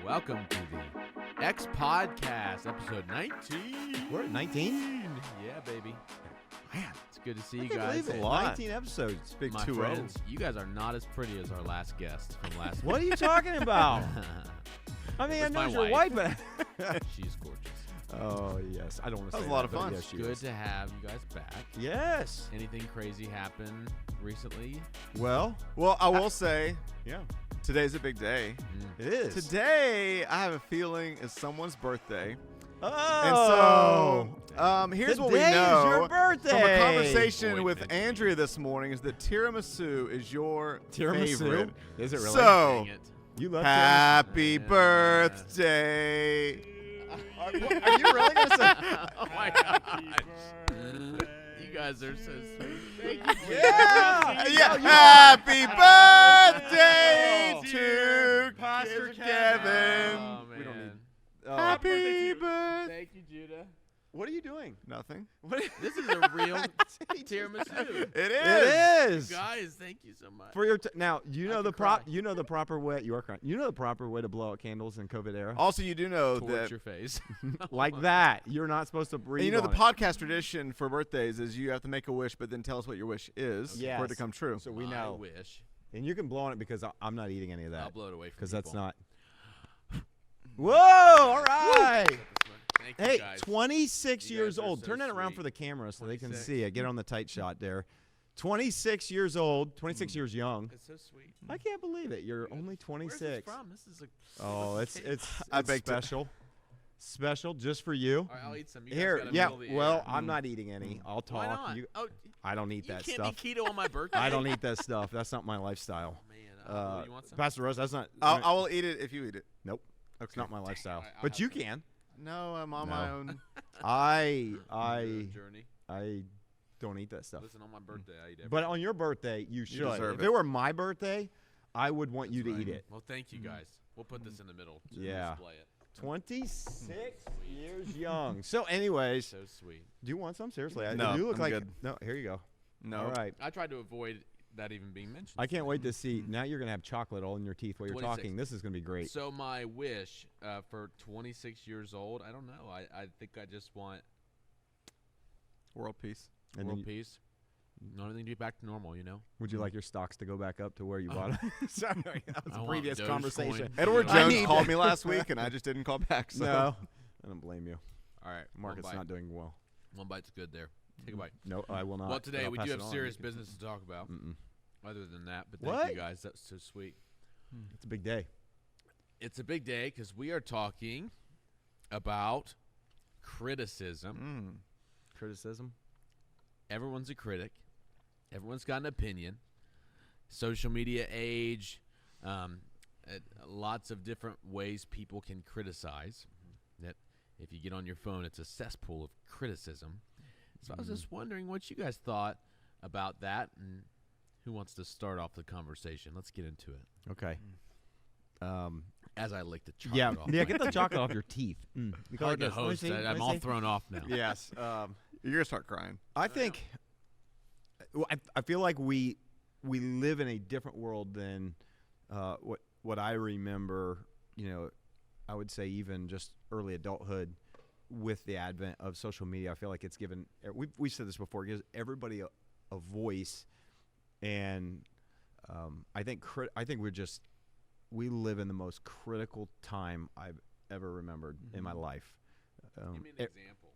Welcome to the X Podcast, episode 19. We're at 19? Yeah, baby. Man, It's good to see you I can't guys. believe it. And 19 episodes. Big my 2-0. friends, you guys are not as pretty as our last guest from last What are you talking about? I mean, I That's know my you're wife. white, but... She's gorgeous. Oh, yes. I don't want to That say was a lot of but fun. Yes, she Good is. to have you guys back. Yes. Anything crazy happen recently? Well, Well, I will say, yeah. today's a big day. It is. Today, I have a feeling is someone's birthday. Oh. And so, here's what we Today know is your birthday. from a conversation Boy, with thank you. Andrea this morning is that tiramisu is your Tiramisu? favorite. Is it really? So, Dang it. You love happy Yeah. birthday. Are you really going to say? Oh my gosh. You guys are so sweet. Thank you. Yeah. Yeah. Happy birthday Oh. to Pastor Kevin. Oh, man. We don't need- Happy birthday. Thank you, Judah. What are you doing? Nothing. This is a real tiramisu. It is. It is. Guys, thank you so much. For your now, you I know could the prop. cry. You know the proper way. You are crying. You know the proper way to blow out candles in COVID era. Also, you do know Towards that your face. Like that. You're not supposed to breathe. and you know the on it. podcast tradition for birthdays is you have to make a wish, but then tell us what your wish is for it to Yes. come true. So we I know. wish. And you can blow on it because I'm not eating any of I'll that blow it away from because that's people. not. Whoa! All right. Thank you, Hey, guys. 26 You years guys are old. so Turn that around sweet. for the camera so they can 26. see it. Get on the tight shot there. 26 years old. 26 years young. It's so sweet. I can't believe it. You're only Where's this 26. from? This is a. Oh, it's I baked it. special. Special just for you. All right, I'll eat some. You guys Here, gotta yeah. middle the Well, air. I'm not eating any. I'll talk. Why not? You, Oh, I don't eat you that can't stuff. be keto on my birthday. I don't eat that stuff. That's not my lifestyle. Oh, man, you want some? Pastor Rose, that's not. I will eat it if you eat it. Nope. It's not my lifestyle. All right, I'll But have you some. can. No, I'm on No. my own. I Journey. don't eat that stuff. Listen, on my birthday, I eat everything. But on your birthday, you should. deserve If it. it were my birthday, I would want you to Right. eat it. Well, thank you guys. We'll put this in the middle to Yeah. display it. 26 years young. So, anyways, So sweet. do you want some? Seriously, No, you look I'm like good. no. Here you go. No. All right. I tried to avoid that even being mentioned. I can't wait to see. Now you're gonna have chocolate all in your teeth while you're 26. talking. This is gonna be great. So my wish for 26 years old, I don't know. I think I just want World peace. And world then peace. Not anything to be back to normal, you know. would you like your stocks to go back up to where you bought them? Sorry, that was I a want previous Dogecoin. conversation. Edward I Jones need called to- me last week, and I just didn't call back. So. No, I don't blame you. All right, Market's one bite. not doing well. One bite's good there. Take a bite. No, I will not. Well, but today I'll we pass do it have on. serious You can- business to talk about. Mm-mm. Other than that, but thank What? you guys. That's so sweet. It's a big day. It's a big day because we are talking about criticism. Criticism. Everyone's a critic. Everyone's got an opinion. Social media age, lots of different ways people can criticize. That if you get on your phone, it's a cesspool of criticism. So I was just wondering what you guys thought about that, and who wants to start off the conversation? Let's get into it. Okay. As I lick the chocolate Yeah, off. yeah. Get the chocolate off your teeth. You go Hard like to this. Let me host. see, let I'm me all see. thrown off now. Yes. You're gonna start crying. I think. Well, I feel like we live in a different world than what I remember. You know, I would say even just early adulthood with the advent of social media. I feel like it's given. We've said this before. It gives everybody a voice, and I think we live in the most critical time I've ever remembered in my life. Give me an example.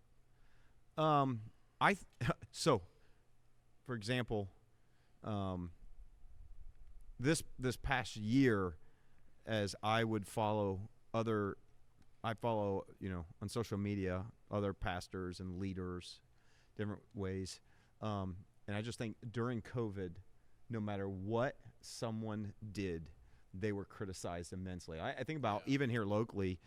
So, for example, this past year, as I would follow on social media other pastors and leaders, different ways, and I just think during COVID, no matter what someone did, they were criticized immensely. I think about even here locally,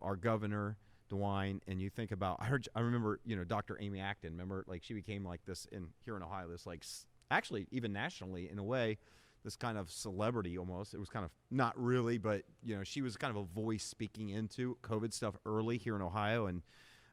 our governor, DeWine, and you think about, I remember, Dr. Amy Acton, remember, like she became like this here in Ohio, this like, actually even nationally in a way, this kind of celebrity almost. It was kind of not really, but she was kind of a voice speaking into COVID stuff early here in Ohio. And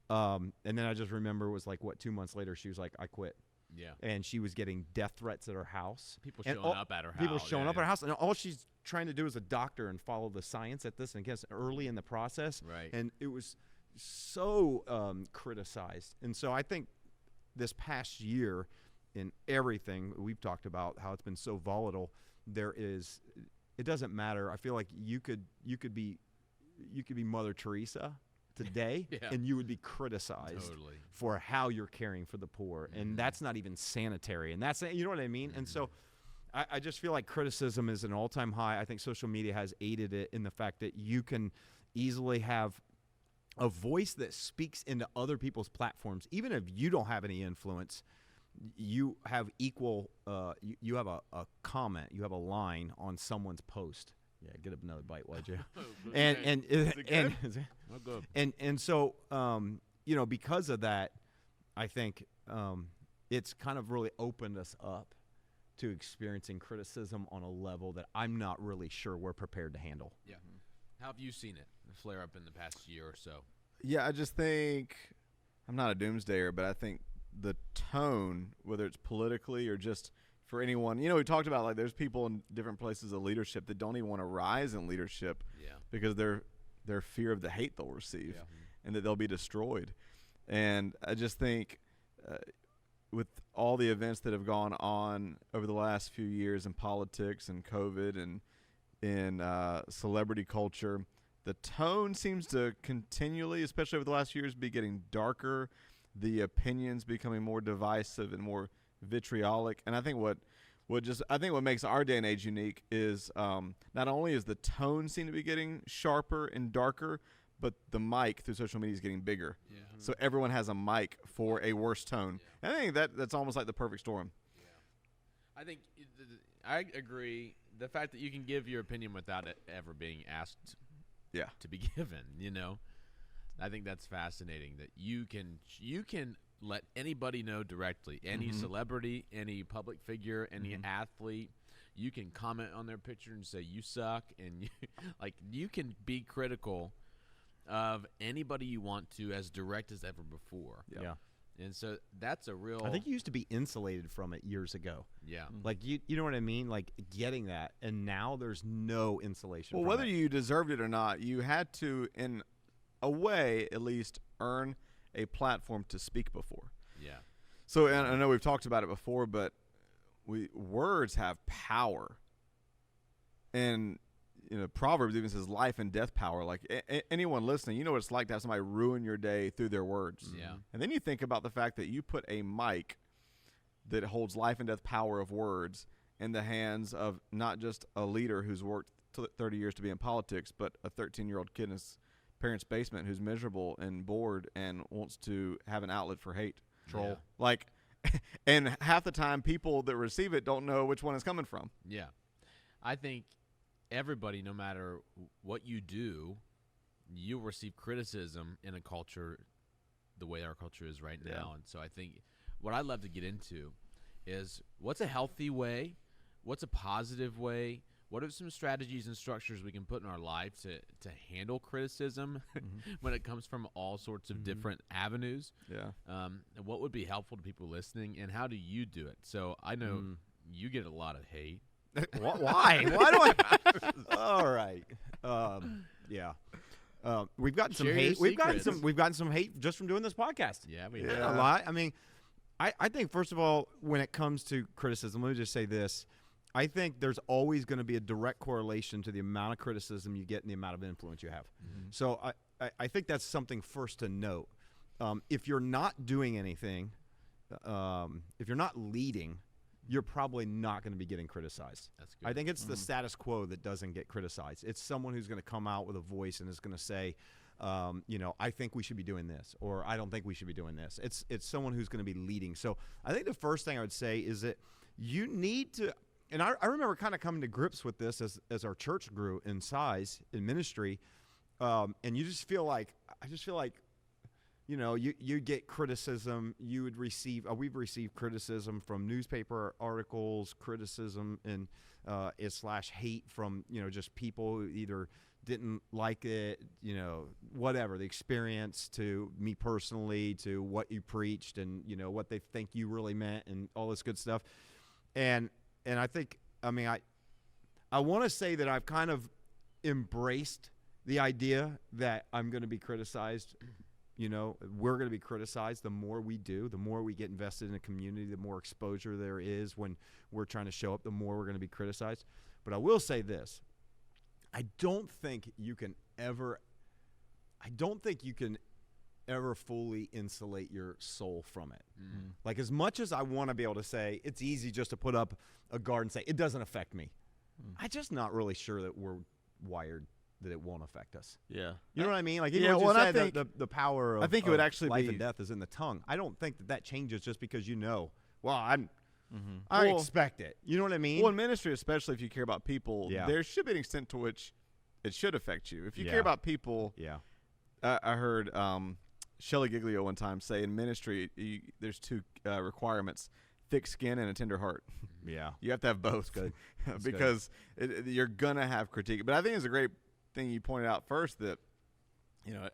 And then I just remember it was like, 2 months later, she was like, I quit. Yeah. And she was getting death threats at her house. People And showing up at her house. People showing up at her house. And all she's trying to do is a doctor and follow the science at this and gets early in the process. Right. And it was so criticized. And so I think this past year, in everything we've talked about, how it's been so volatile, it doesn't matter. I feel like you could be Mother Teresa today, Yeah. and you would be criticized Totally. for how you're caring for the poor, and that's not even sanitary, and that's, you know what I mean. And so I just feel like criticism is an all-time high. I think social media has aided it in the fact that you can easily have a voice that speaks into other people's platforms, even if you don't have any influence. You have equal. You have a comment. You have a line on someone's post. Yeah, get another bite, would you? And so because of that, I think it's kind of really opened us up to experiencing criticism on a level that I'm not really sure we're prepared to handle. Yeah. How have you seen it flare up in the past year or so? Yeah, I just think I'm not a doomsdayer, but I think the tone, whether it's politically or just for anyone, we talked about, like, there's people in different places of leadership that don't even want to rise in leadership because their fear of the hate they'll receive and that they'll be destroyed. And I just think with all the events that have gone on over the last few years in politics and COVID and in celebrity culture, the tone seems to continually, especially over the last few years, be getting darker. The opinions becoming more divisive and more vitriolic. And I think what makes our day and age unique is not only is the tone seem to be getting sharper and darker, but the mic through social media is getting bigger. Yeah. So everyone has a mic for a worse tone. Yeah. And I think that's almost like the perfect storm. Yeah. I think I agree. The fact that you can give your opinion without it ever being asked to be given, I think that's fascinating that you can let anybody know directly, any celebrity, any public figure, any athlete. You can comment on their picture and say you suck, and you can be critical of anybody you want to, as direct as ever before. Yeah. And so that's a real. I think you used to be insulated from it years ago. Yeah. Like you know what I mean? Like getting that, and now there's no insulation. Well, whether you deserved it or not, you had to, in a way, at least earn a platform to speak before. Yeah. So, and I know we've talked about it before, but words have power. And Proverbs even says life and death power. Like anyone listening, you know what it's like to have somebody ruin your day through their words. Yeah. And then you think about the fact that you put a mic that holds life and death power of words in the hands of not just a leader who's worked 30 years to be in politics, but a 13-year-old kid in his parents' basement who's miserable and bored and wants to have an outlet for hate. Troll. Like, and half the time people that receive it don't know which one it's coming from. Yeah. I think everybody, no matter what you do, you'll receive criticism in a culture the way our culture is right now. And so I think what I'd love to get into is what's a healthy way, what's a positive way, what are some strategies and structures we can put in our life to handle criticism when it comes from all sorts of different avenues? Yeah. And what would be helpful to people listening, and how do you do it? So I know you get a lot of hate. Why? Why do I? All right. Yeah. We've gotten some Share hate. your We've gotten some hate just from doing this podcast. Yeah, we A lot. I mean, I think first of all, when it comes to criticism, let me just say this. I think there's always going to be a direct correlation to the amount of criticism you get and the amount of influence you have. So I think that's something first to note. If you're not doing anything, if you're not leading, you're probably not going to be getting criticized. That's good. I think it's the status quo that doesn't get criticized. It's someone who's going to come out with a voice and is going to say, I think we should be doing this, or I don't think we should be doing this. It's someone who's going to be leading. So I think the first thing I would say is that you need to. And I remember kind of coming to grips with this as our church grew in size in ministry, and you just feel like you get criticism. You would receive we've received criticism from newspaper articles, criticism and / hate from just people who either didn't like it, whatever, the experience to me personally, to what you preached and, what they think you really meant and all this good stuff. And I think, I want to say that I've kind of embraced the idea that I'm going to be criticized. We're going to be criticized. The more we do, the more we get invested in a community, the more exposure there is when we're trying to show up, the more we're going to be criticized. But I will say this. I don't think you can ever fully insulate your soul from it. Mm-hmm. Like, as much as I want to be able to say it's easy just to put up a guard and say it doesn't affect me, I'm just not really sure that we're wired that it won't affect us. Yeah. You know what I mean? Like, yeah, well, I think the power of, I think it would actually life be, and death is in the tongue. I don't think that changes just because I well, expect it. You know what I mean? Well, in ministry, especially if you care about people, Yeah. there should be an extent to which it should affect you. If you Yeah. care about people, Yeah. I heard Shelley Giglio one time say in ministry, there's two requirements: thick skin and a tender heart. Yeah. You have to have both. Good. Because you're gonna have critique. But I think it's a great thing you pointed out first that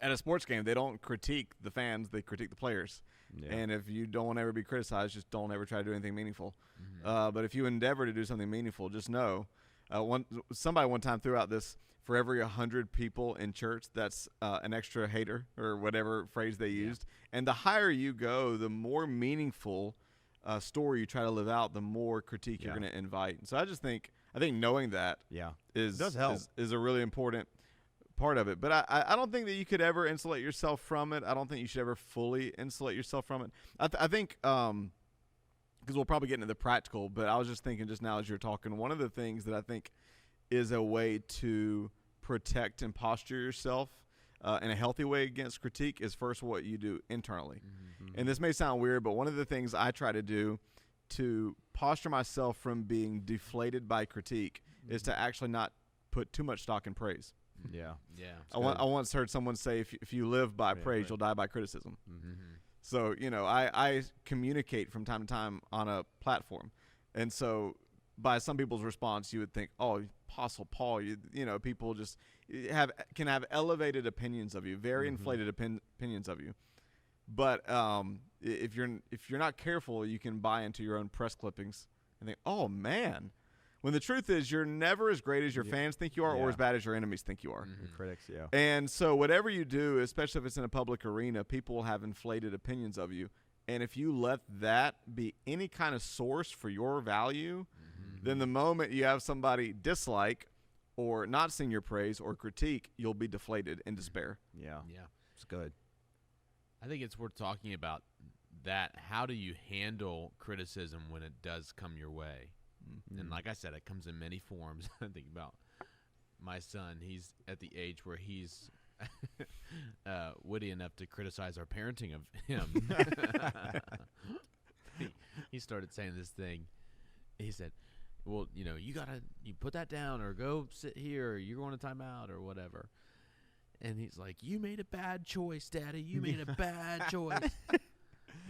at a sports game they don't critique the fans; they critique the players. Yeah. And if you don't want to ever be criticized, just don't ever try to do anything meaningful. Mm-hmm. But if you endeavor to do something meaningful, just know. Somebody one time threw out this: for every 100 people in church, that's an extra hater, or whatever phrase they used. And the higher you go, the more meaningful story you try to live out, the more critique you're going to invite. And so I think knowing that does help. is a really important part of it. But I don't think that you could ever insulate yourself from it. I don't think you should ever fully insulate yourself from it. I think because we'll probably get into the practical, but I was just thinking just now as you're talking, one of the things that I think is a way to protect and posture yourself in a healthy way against critique is first what you do internally. Mm-hmm. And this may sound weird, but one of the things I try to do to posture myself from being deflated by critique is to actually not put too much stock in praise. Yeah. Yeah. I once heard someone say, if you live by praise, you'll die by criticism. Mm-hmm. So, I communicate from time to time on a platform. And so by some people's response, you would think, oh, Apostle Paul, people just can have elevated opinions of you, very inflated opinions of you. But if you're not careful, you can buy into your own press clippings and think, oh, man. When the truth is, you're never as great as your fans think you are or as bad as your enemies think you are. Mm-hmm. Your critics, yeah. And so whatever you do, especially if it's in a public arena, people will have inflated opinions of you. And if you let that be any kind of source for your value, then the moment you have somebody dislike or not sing your praise or critique, you'll be deflated in despair. Yeah. Yeah. It's good. I think it's worth talking about that. How do you handle criticism when it does come your way? Mm-hmm. And like I said, it comes in many forms. I think about my son. He's at the age where he's witty enough to criticize our parenting of him. He started saying this thing. He said, well, you put that down or go sit here or you're going to timeout or whatever. And he's like, you made a bad choice, Daddy. You made a bad choice.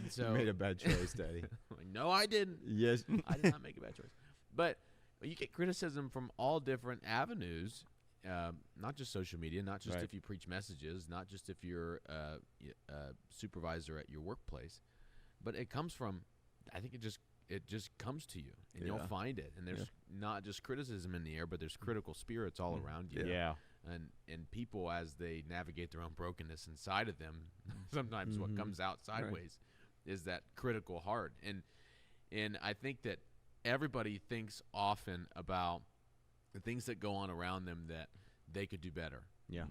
So, you made a bad choice, Daddy. I'm like, no, I didn't. Yes. I did not make a bad choice. But you get criticism from all different avenues, not just social media, not just if you preach messages, not just if you're a supervisor at your workplace, but it comes from, I think it just comes to you, and you'll find it. And there's not just criticism in the air, but there's critical spirits all around you. Yeah. And people, as they navigate their own brokenness inside of them, sometimes what comes out sideways is that critical heart. And I think that everybody thinks often about the things that go on around them that they could do better. Yeah.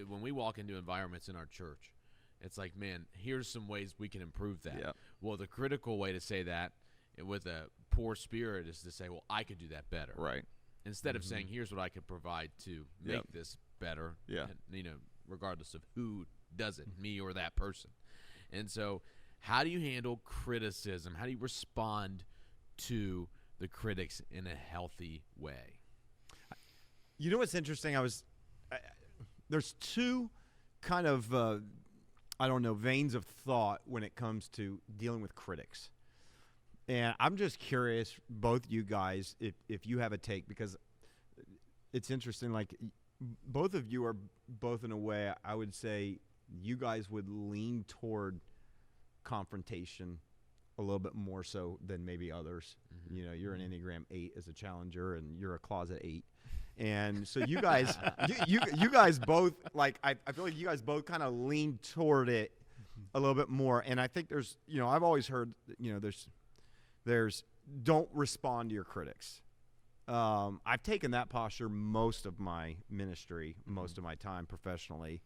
When we walk into environments in our church, it's like, man, here's some ways we can improve that. Yeah. Well, the critical way to say that with a poor spirit is to say, well, I could do that better. Right. Instead of saying, here's what I could provide to make this better. Yeah. And, regardless of who does it, me or that person. And so how do you handle criticism? How do you respond to the critics in a healthy way? You know what's interesting? There's two kind of, veins of thought when it comes to dealing with critics. And I'm just curious, both you guys, if you have a take, because it's interesting, like both of you are both in a way, I would say you guys would lean toward confrontation a little bit more so than maybe others. You know, you're an Enneagram 8 as a challenger, and you're a closet 8. And so you guys, you guys both, like, I feel like you guys both kind of lean toward it a little bit more. And I think there's, you know, I've always heard, you know, there's don't respond to your critics. I've taken that posture most of my ministry, most of my time professionally,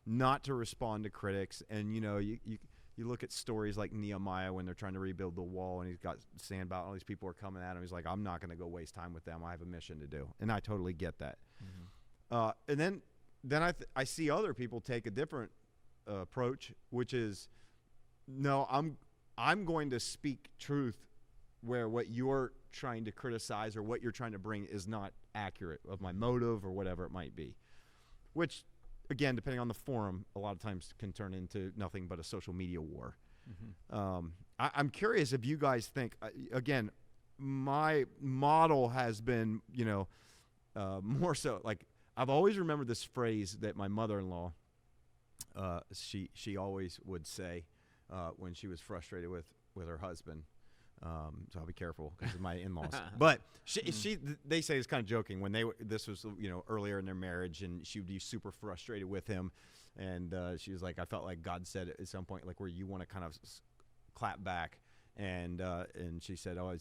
not to respond to critics. And, you know, you look at stories like Nehemiah when they're trying to rebuild the wall, and he's got Sanballat, and all these people are coming at him. He's like, I'm not going to go waste time with them. I have a mission to do. And I totally get that. And then I see other people take a different approach, which is, no, I'm going to speak truth where what you're trying to criticize or what you're trying to bring is not accurate of my motive or whatever it might be, which, again, depending on the forum, a lot of times can turn into nothing but a social media war. I'm curious if you guys think, again, my model has been, you know, more so, like, I've always remembered this phrase that my mother-in-law, she always would say when she was frustrated with her husband. So I'll be careful because of my in-laws. But they say it's kind of joking when this was, you know, earlier in their marriage, and she would be super frustrated with him, and she was like, I felt like God said at some point, like, where you want to kind of clap back, and she said, oh, I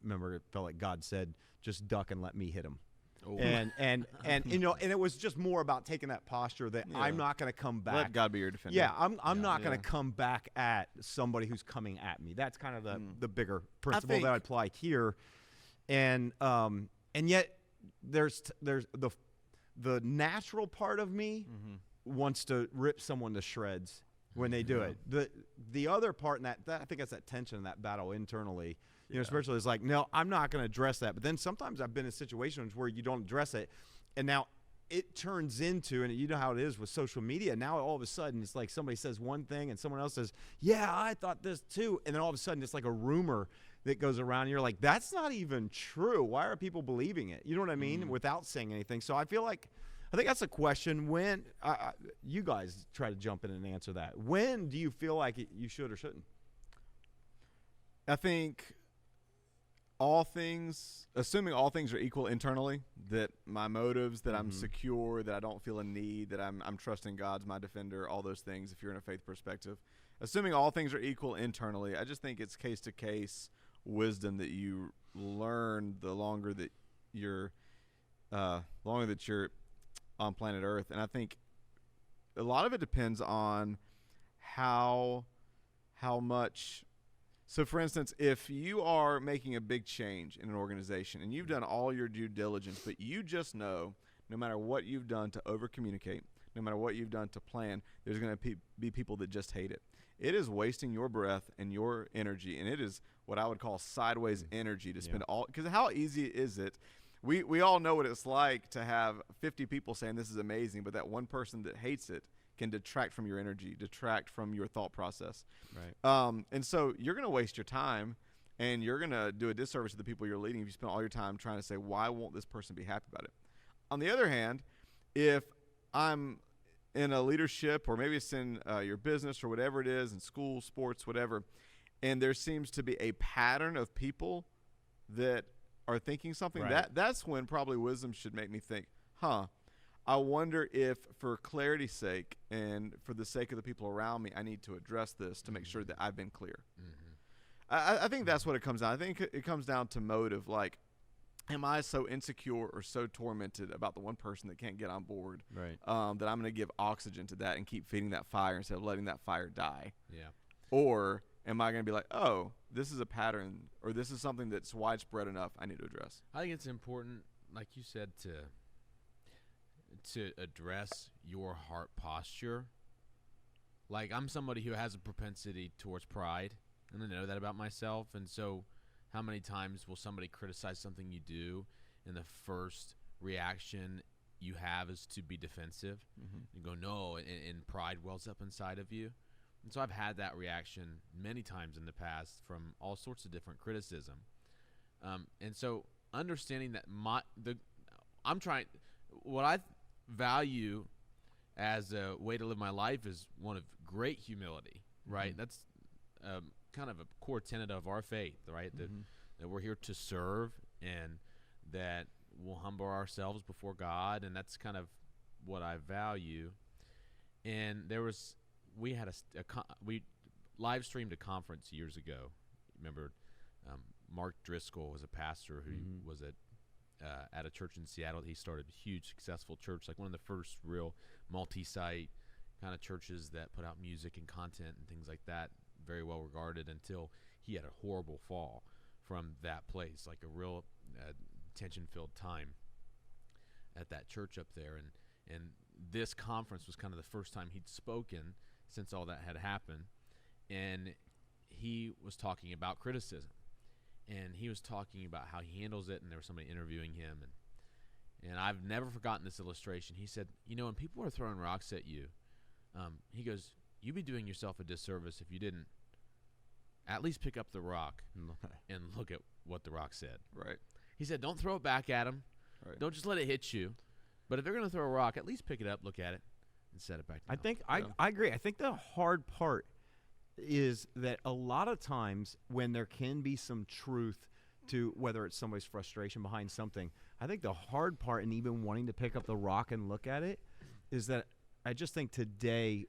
remember it felt like God said, just duck and let me hit him. Oh. And you know, and it was just more about taking that posture that I'm not going to come back. Let God be your defender. Yeah, I'm not going to come back at somebody who's coming at me. That's kind of the bigger principle that I apply here. And yet there's the natural part of me wants to rip someone to shreds when they do it. The other part in that I think that's that tension and that battle internally. You know, spiritually, it's like, no, I'm not going to address that. But then sometimes I've been in situations where you don't address it, and now it turns into, and you know how it is with social media, now all of a sudden it's like somebody says one thing and someone else says, yeah, I thought this too. And then all of a sudden it's like a rumor that goes around, and you're like, that's not even true. Why are people believing it? You know what I mean? Without saying anything. So I think that's a question. When you guys try to jump in and answer that. When do you feel like you should or shouldn't? I think assuming all things are equal internally, that my motives, that I'm secure, that I don't feel a need, that I'm trusting God's my defender, all those things, if you're in a faith perspective. Assuming all things are equal internally, I just think it's case-to-case wisdom that you learn the longer that you're on planet Earth. And I think a lot of it depends on how much. So, for instance, if you are making a big change in an organization and you've done all your due diligence, but you just know no matter what you've done to over-communicate, no matter what you've done to plan, there's going to be people that just hate it. It is wasting your breath and your energy, and it is what I would call sideways energy to spend all – because how easy is it? We all know what it's like to have 50 people saying this is amazing, but that one person that hates it can detract from your energy, detract from your thought process. Right. And so you're going to waste your time, and you're going to do a disservice to the people you're leading if you spend all your time trying to say, why won't this person be happy about it? On the other hand, if I'm in a leadership, or maybe it's in your business or whatever it is, in school, sports, whatever, and there seems to be a pattern of people that are thinking something, that's when probably wisdom should make me think, I wonder if, for clarity's sake and for the sake of the people around me, I need to address this to make sure that I've been clear. I think that's what it comes down. I think it comes down to motive. Like, am I so insecure or so tormented about the one person that can't get on board that I'm going to give oxygen to that and keep feeding that fire instead of letting that fire die? Yeah. Or am I going to be like, oh, this is a pattern, or this is something that's widespread enough I need to address? I think it's important, like you said, to address your heart posture. Like, I'm somebody who has a propensity towards pride, and I know that about myself. And so how many times will somebody criticize something you do, and the first reaction you have is to be defensive? You go, no, and pride wells up inside of you. And so I've had that reaction many times in the past from all sorts of different criticism. And so understanding that what I value as a way to live my life is one of great humility, right? That's kind of a core tenet of our faith, right? That we're here to serve, and that we'll humble ourselves before God, and that's kind of what I value. And we live streamed a conference years ago. Remember, Mark Driscoll was a pastor who was at a church in Seattle. He started a huge, successful church, like one of the first real multi-site kind of churches that put out music and content and things like that, very well regarded, until he had a horrible fall from that place, like a real tension-filled time at that church up there. And this conference was kind of the first time he'd spoken since all that had happened. And he was talking about criticism. And he was talking about how he handles it, and there was somebody interviewing him. And I've never forgotten this illustration. He said, when people are throwing rocks at you, he goes, you'd be doing yourself a disservice if you didn't at least pick up the rock and look at what the rock said. Right. He said, don't throw it back at them. Right. Don't just let it hit you. But if they're going to throw a rock, at least pick it up, look at it, and set it back down. I agree. I think the hard part is that a lot of times when there can be some truth to whether it's somebody's frustration behind something, I think the hard part in even wanting to pick up the rock and look at it is that I just think today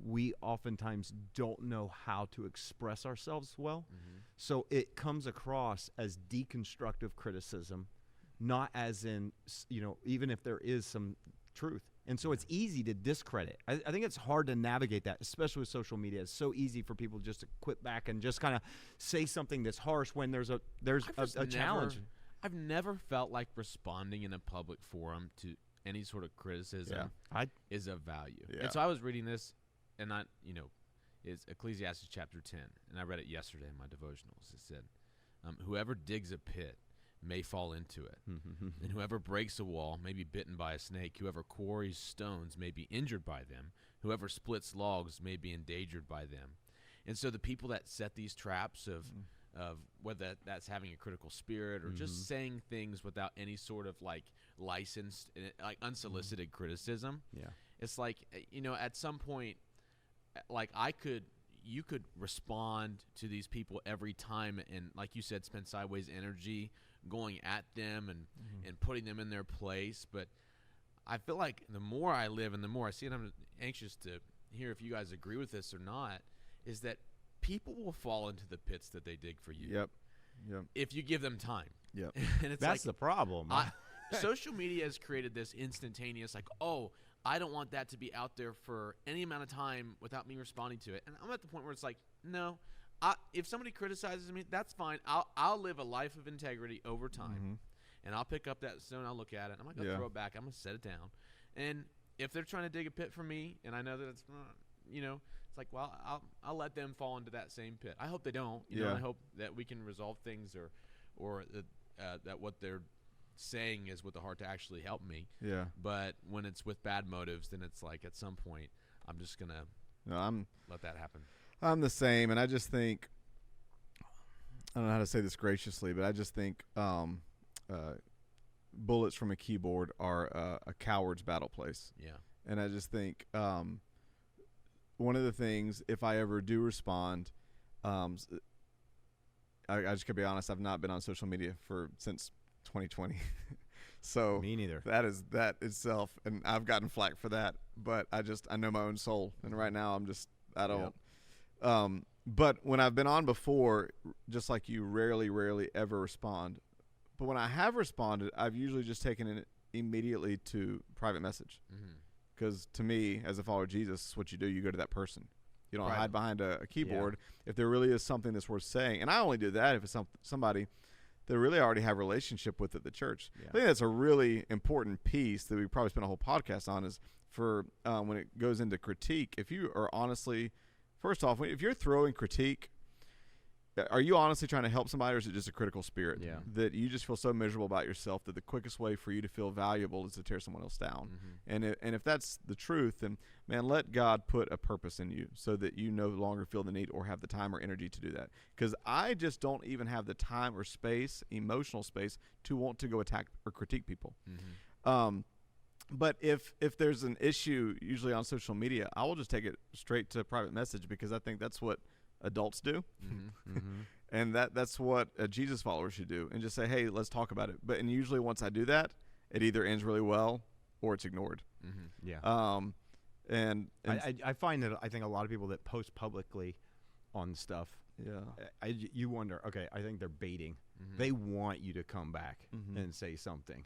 we oftentimes don't know how to express ourselves well. So it comes across as deconstructive criticism, not as in, even if there is some truth. And so it's easy to discredit. I think it's hard to navigate that, especially with social media. It's so easy for people just to quit back and just kind of say something that's harsh when there's a challenge. I've never felt like responding in a public forum to any sort of criticism is of value. Yeah. And so I was reading this, and it's Ecclesiastes chapter 10, and I read it yesterday in my devotionals. It said, whoever digs a pit may fall into it. And whoever breaks a wall may be bitten by a snake. Whoever quarries stones may be injured by them. Whoever splits logs may be endangered by them. And so the people that set these traps of whether that's having a critical spirit or just saying things without any sort of like licensed, like unsolicited criticism. Yeah. It's like, at some point, like you could respond to these people every time and, like you said, spend sideways energy going at them and putting them in their place. But I feel like the more I live and the more I see it, I'm anxious to hear if you guys agree with this or not, is that people will fall into the pits that they dig for you. Yep. If you give them time. Yep. And it's That's the problem. Social media has created this instantaneous, like, I don't want that to be out there for any amount of time without me responding to it. And I'm at the point where it's like, no, if somebody criticizes me, that's fine. I'll live a life of integrity over time, and I'll pick up that stone, I'll look at it, and I'm not going to throw it back. I'm going to set it down. And if they're trying to dig a pit for me, and I know that it's not, it's like, well, I'll let them fall into that same pit. I hope they don't. I hope that we can resolve things, or that what they're saying is with the heart to actually help me. Yeah. But when it's with bad motives, then it's like at some point I'm just gonna let that happen. I'm the same, and I just think, I don't know how to say this graciously, but I just think bullets from a keyboard are a coward's battle place. Yeah. And I just think one of the things, if I ever do respond, I just gotta be honest, I've not been on social media since 2020. So me neither. That itself, and I've gotten flack for that, but I know my own soul, and right now I don't. Yep. But when I've been on before, just like you, rarely ever respond. But when I have responded, I've usually just taken it immediately to private message. Because to me, as a follower of Jesus, what you do, you go to that person. You don't hide behind a keyboard. Yeah. If there really is something that's worth saying, and I only do that if it's somebody that really already have a relationship with at the church. Yeah. I think that's a really important piece that we probably spent a whole podcast on, is for when it goes into critique. If you are honestly, first off, if you're throwing critique, are you honestly trying to help somebody, or is it just a critical spirit that you just feel so miserable about yourself that the quickest way for you to feel valuable is to tear someone else down? And if that's the truth, then, man, let God put a purpose in you so that you no longer feel the need or have the time or energy to do that. Because I just don't even have the time or space, emotional space, to want to go attack or critique people. But if there's an issue, usually on social media, I will just take it straight to private message because I think that's what adults do. And that's what Jesus followers should do, and just say, hey, let's talk about it. And usually once I do that, it either ends really well or it's ignored. Yeah. And I find that I think a lot of people that post publicly on stuff, you wonder, okay, I think they're baiting. They want you to come back and say something.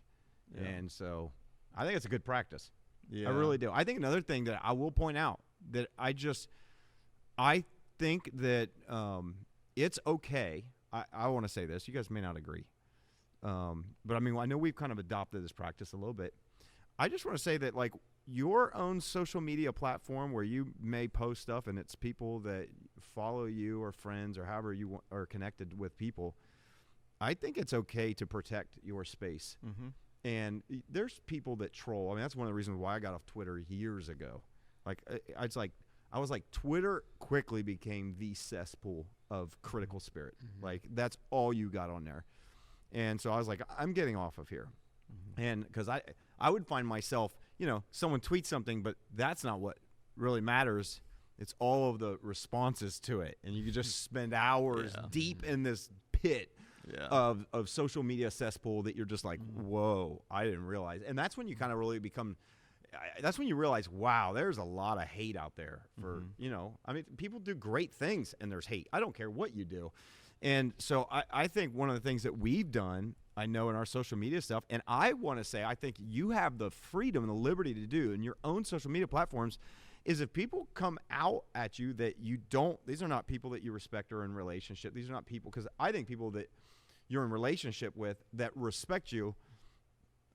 Yeah. And so I think it's a good practice. Yeah. I really do. I think another thing that I will point out that I think that it's okay. I want to say this. You guys may not agree. But I mean, I know we've kind of adopted this practice a little bit. I just want to say that, like, your own social media platform where you may post stuff and it's people that follow you or friends or however you are connected with people, I think it's okay to protect your space. And there's people that troll. I mean, that's one of the reasons why I got off Twitter years ago. Like, I was like, Twitter quickly became the cesspool of critical spirit. Like, that's all you got on there. And so I was like, I'm getting off of here. And because I would find myself, someone tweets something, but that's not what really matters. It's all of the responses to it. And you could just spend hours deep in this pit of social media cesspool that you're just like, whoa, I didn't realize. And that's when you kind of really become – that's when you realize, wow, there's a lot of hate out there for, I mean, people do great things and there's hate. I don't care what you do. And so I think one of the things that we've done, I know in our social media stuff, and I want to say I think you have the freedom and the liberty to do in your own social media platforms, is if people come out at you that you don't – these are not people that you respect or in relationship. These are not people – because I think people that you're in relationship with that respect you,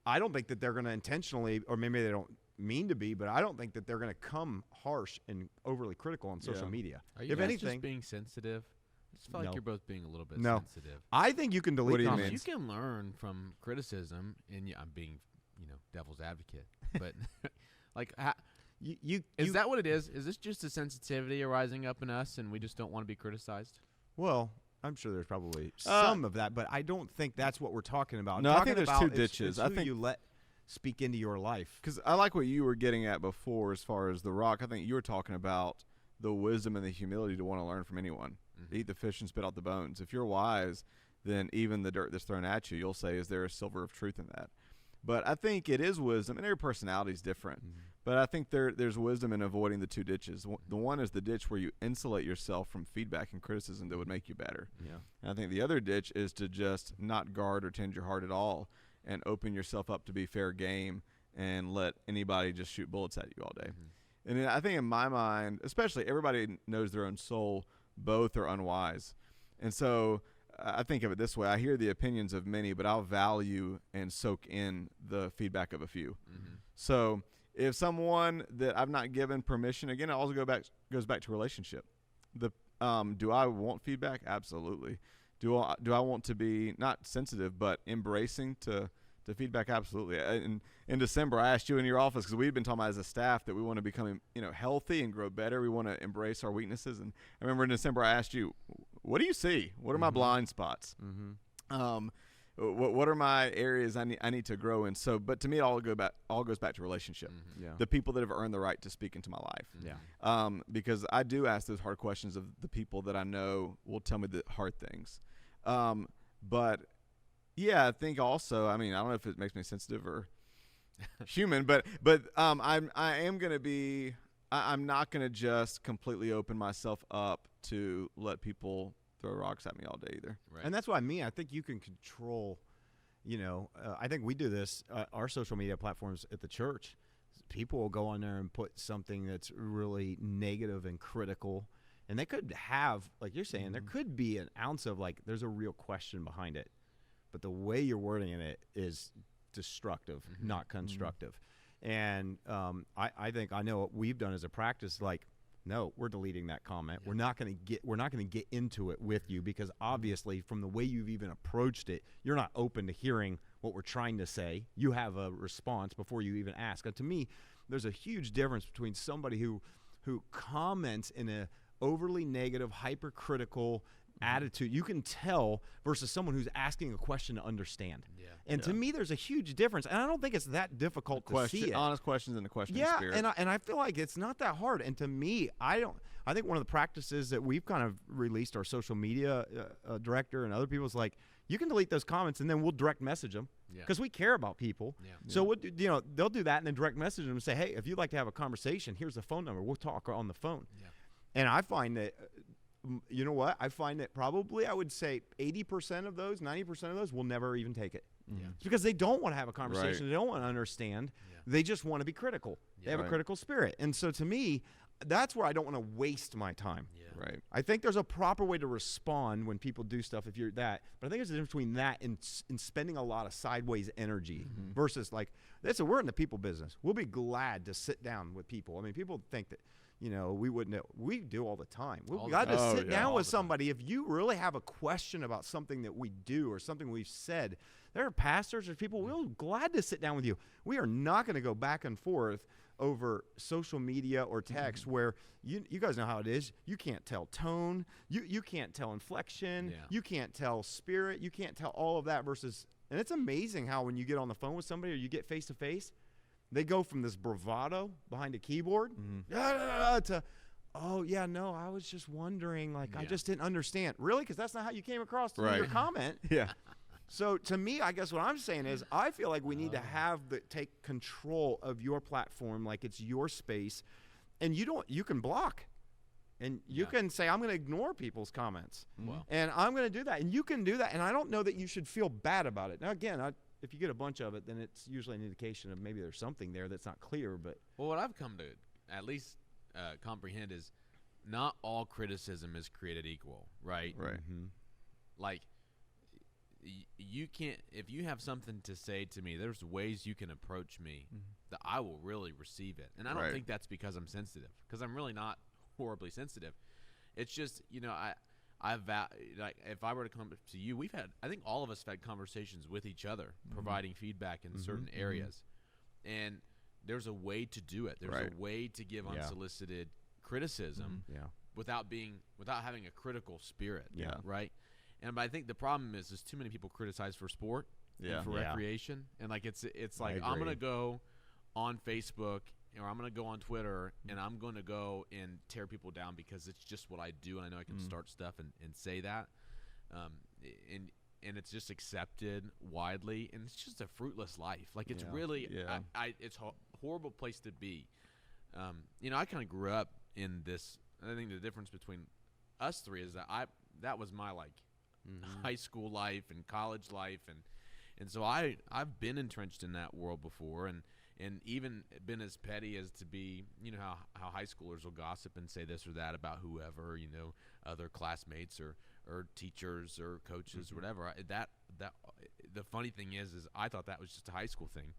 I don't think that they're going to intentionally – or maybe they don't mean to be, but I don't think that they're going to come harsh and overly critical on social media. Are you if guys anything, just being sensitive? I just feel like No. you're both being a little bit No. sensitive. I think you can delete What do you comments. You can learn from criticism, and I'm being, devil's advocate. But like, is that what it is? Is this just a sensitivity arising up in us, and we just don't want to be criticized? Well, I'm sure there's probably some of that, but I don't think that's what we're talking about. No, I think there's two ditches. It's I who think you let speak into your life. Because I like what you were getting at before as far as The Rock. I think you were talking about the wisdom and the humility to want to learn from anyone. Eat the fish and spit out the bones. If you're wise, then even the dirt that's thrown at you, you'll say, is there a silver of truth in that? But I think it is wisdom, and every personality is different. But I think there's wisdom in avoiding the two ditches. The one is the ditch where you insulate yourself from feedback and criticism that would make you better. Yeah. And I think the other ditch is to just not guard or tend your heart at all and open yourself up to be fair game and let anybody just shoot bullets at you all day. And then I think in my mind, especially everybody knows their own soul, both are unwise. And so I think of it this way. I hear the opinions of many, but I'll value and soak in the feedback of a few. So if someone that I've not given permission, again, it also goes back to relationship. Do I want feedback? Absolutely. Do I want to be not sensitive, but embracing to feedback? Absolutely. In December, I asked you in your office, because we've been talking about as a staff that we want to become healthy and grow better. We want to embrace our weaknesses. And I remember in December, I asked you, what do you see? What are my blind spots? What are my areas I need to grow in? So, but to me, it all goes back to relationship. Yeah. The people that have earned the right to speak into my life. Yeah. Because I do ask those hard questions of the people that I know will tell me the hard things. But yeah, I think also, I mean, I don't know if it makes me sensitive or human, but I'm not going to just completely open myself up to let people throw rocks at me all day either. Right. And that's what I mean. I think you can control, I think we do this, our social media platforms at the church. People will go on there and put something that's really negative and critical. And they could have, like you're saying, there could be an ounce of like, there's a real question behind it. But the way you're wording it is destructive, not constructive. And I think I know what we've done as a practice, like, no, we're deleting that comment. We're not going to get into it with you, because obviously from the way you've even approached it, you're not open to hearing what we're trying to say. You have a response before you even ask. And to me, there's a huge difference between somebody who comments in a overly negative, hypercritical, attitude. You can tell versus someone who's asking a question to understand. Yeah. And to me, there's a huge difference. And I don't think it's that difficult to see it. Honest questions in the questioning Yeah, spirit. and I feel like it's not that hard. And to me, I think one of the practices that we've kind of released, our social media director and other people, is like, you can delete those comments and then we'll direct message them because we care about people. Yeah. So they'll do that and then direct message them and say, hey, if you'd like to have a conversation, here's the phone number. We'll talk on the phone. Yeah. And I find that, you know what? I find that probably I would say 80% of those, 90% of those will never even take it. Yeah. It's because they don't want to have a conversation. Right. They don't want to understand. Yeah. They just want to be critical. They have a critical spirit. And so to me, that's where I don't want to waste my time. Yeah. Right. I think there's a proper way to respond when people do stuff if you're that. But I think there's a difference between that and spending a lot of sideways energy versus like, listen, we're in the people business. We'll be glad to sit down with people. I mean, people think that, we wouldn't. We do all the time. We're glad to sit down with somebody. If you really have a question about something that we do or something we've said, there are pastors or people, we're glad to sit down with you. We are not going to go back and forth over social media or text where you guys know how it is. You can't tell tone. You can't tell inflection. Yeah. You can't tell spirit. You can't tell all of that versus, and it's amazing how when you get on the phone with somebody or you get face to face, they go from this bravado behind a keyboard to, oh, yeah, no, I was just wondering, I just didn't understand. Really? Because that's not how you came across in your comment. Yeah. So to me, I guess what I'm saying is I feel like we need to take control of your platform like it's your space. And you can block. And you can say, I'm going to ignore people's comments. Wow. And I'm going to do that. And you can do that. And I don't know that you should feel bad about it. Now, again, if you get a bunch of it, then it's usually an indication of maybe there's something there that's not clear. But what I've come to at least comprehend is not all criticism is created equal, right? Right. Mm-hmm. Like, you can't, if you have something to say to me, there's ways you can approach me that I will really receive it. And I don't think that's because I'm sensitive, because I'm really not horribly sensitive. It's just, like if I were to come to you, I think all of us have had conversations with each other, providing feedback in certain areas. And there's a way to do it. There's a way to give unsolicited criticism without having a critical spirit. Yeah. Right. But I think the problem is too many people criticize for sport and for recreation. And like it's like I'm gonna go on Facebook or I'm gonna go on Twitter and I'm gonna go and tear people down because it's just what I do and I know I can start stuff and say that. And it's just accepted widely, and it's just a fruitless life. Like it's really it's a horrible place to be. I kind of grew up in this. I think the difference between us three is that was my high school life and college life, and so I've been entrenched in that world before, and even been as petty as to be, how high schoolers will gossip and say this or that about whoever, other classmates or teachers or coaches or whatever. That the funny thing is I thought that was just a high school thing,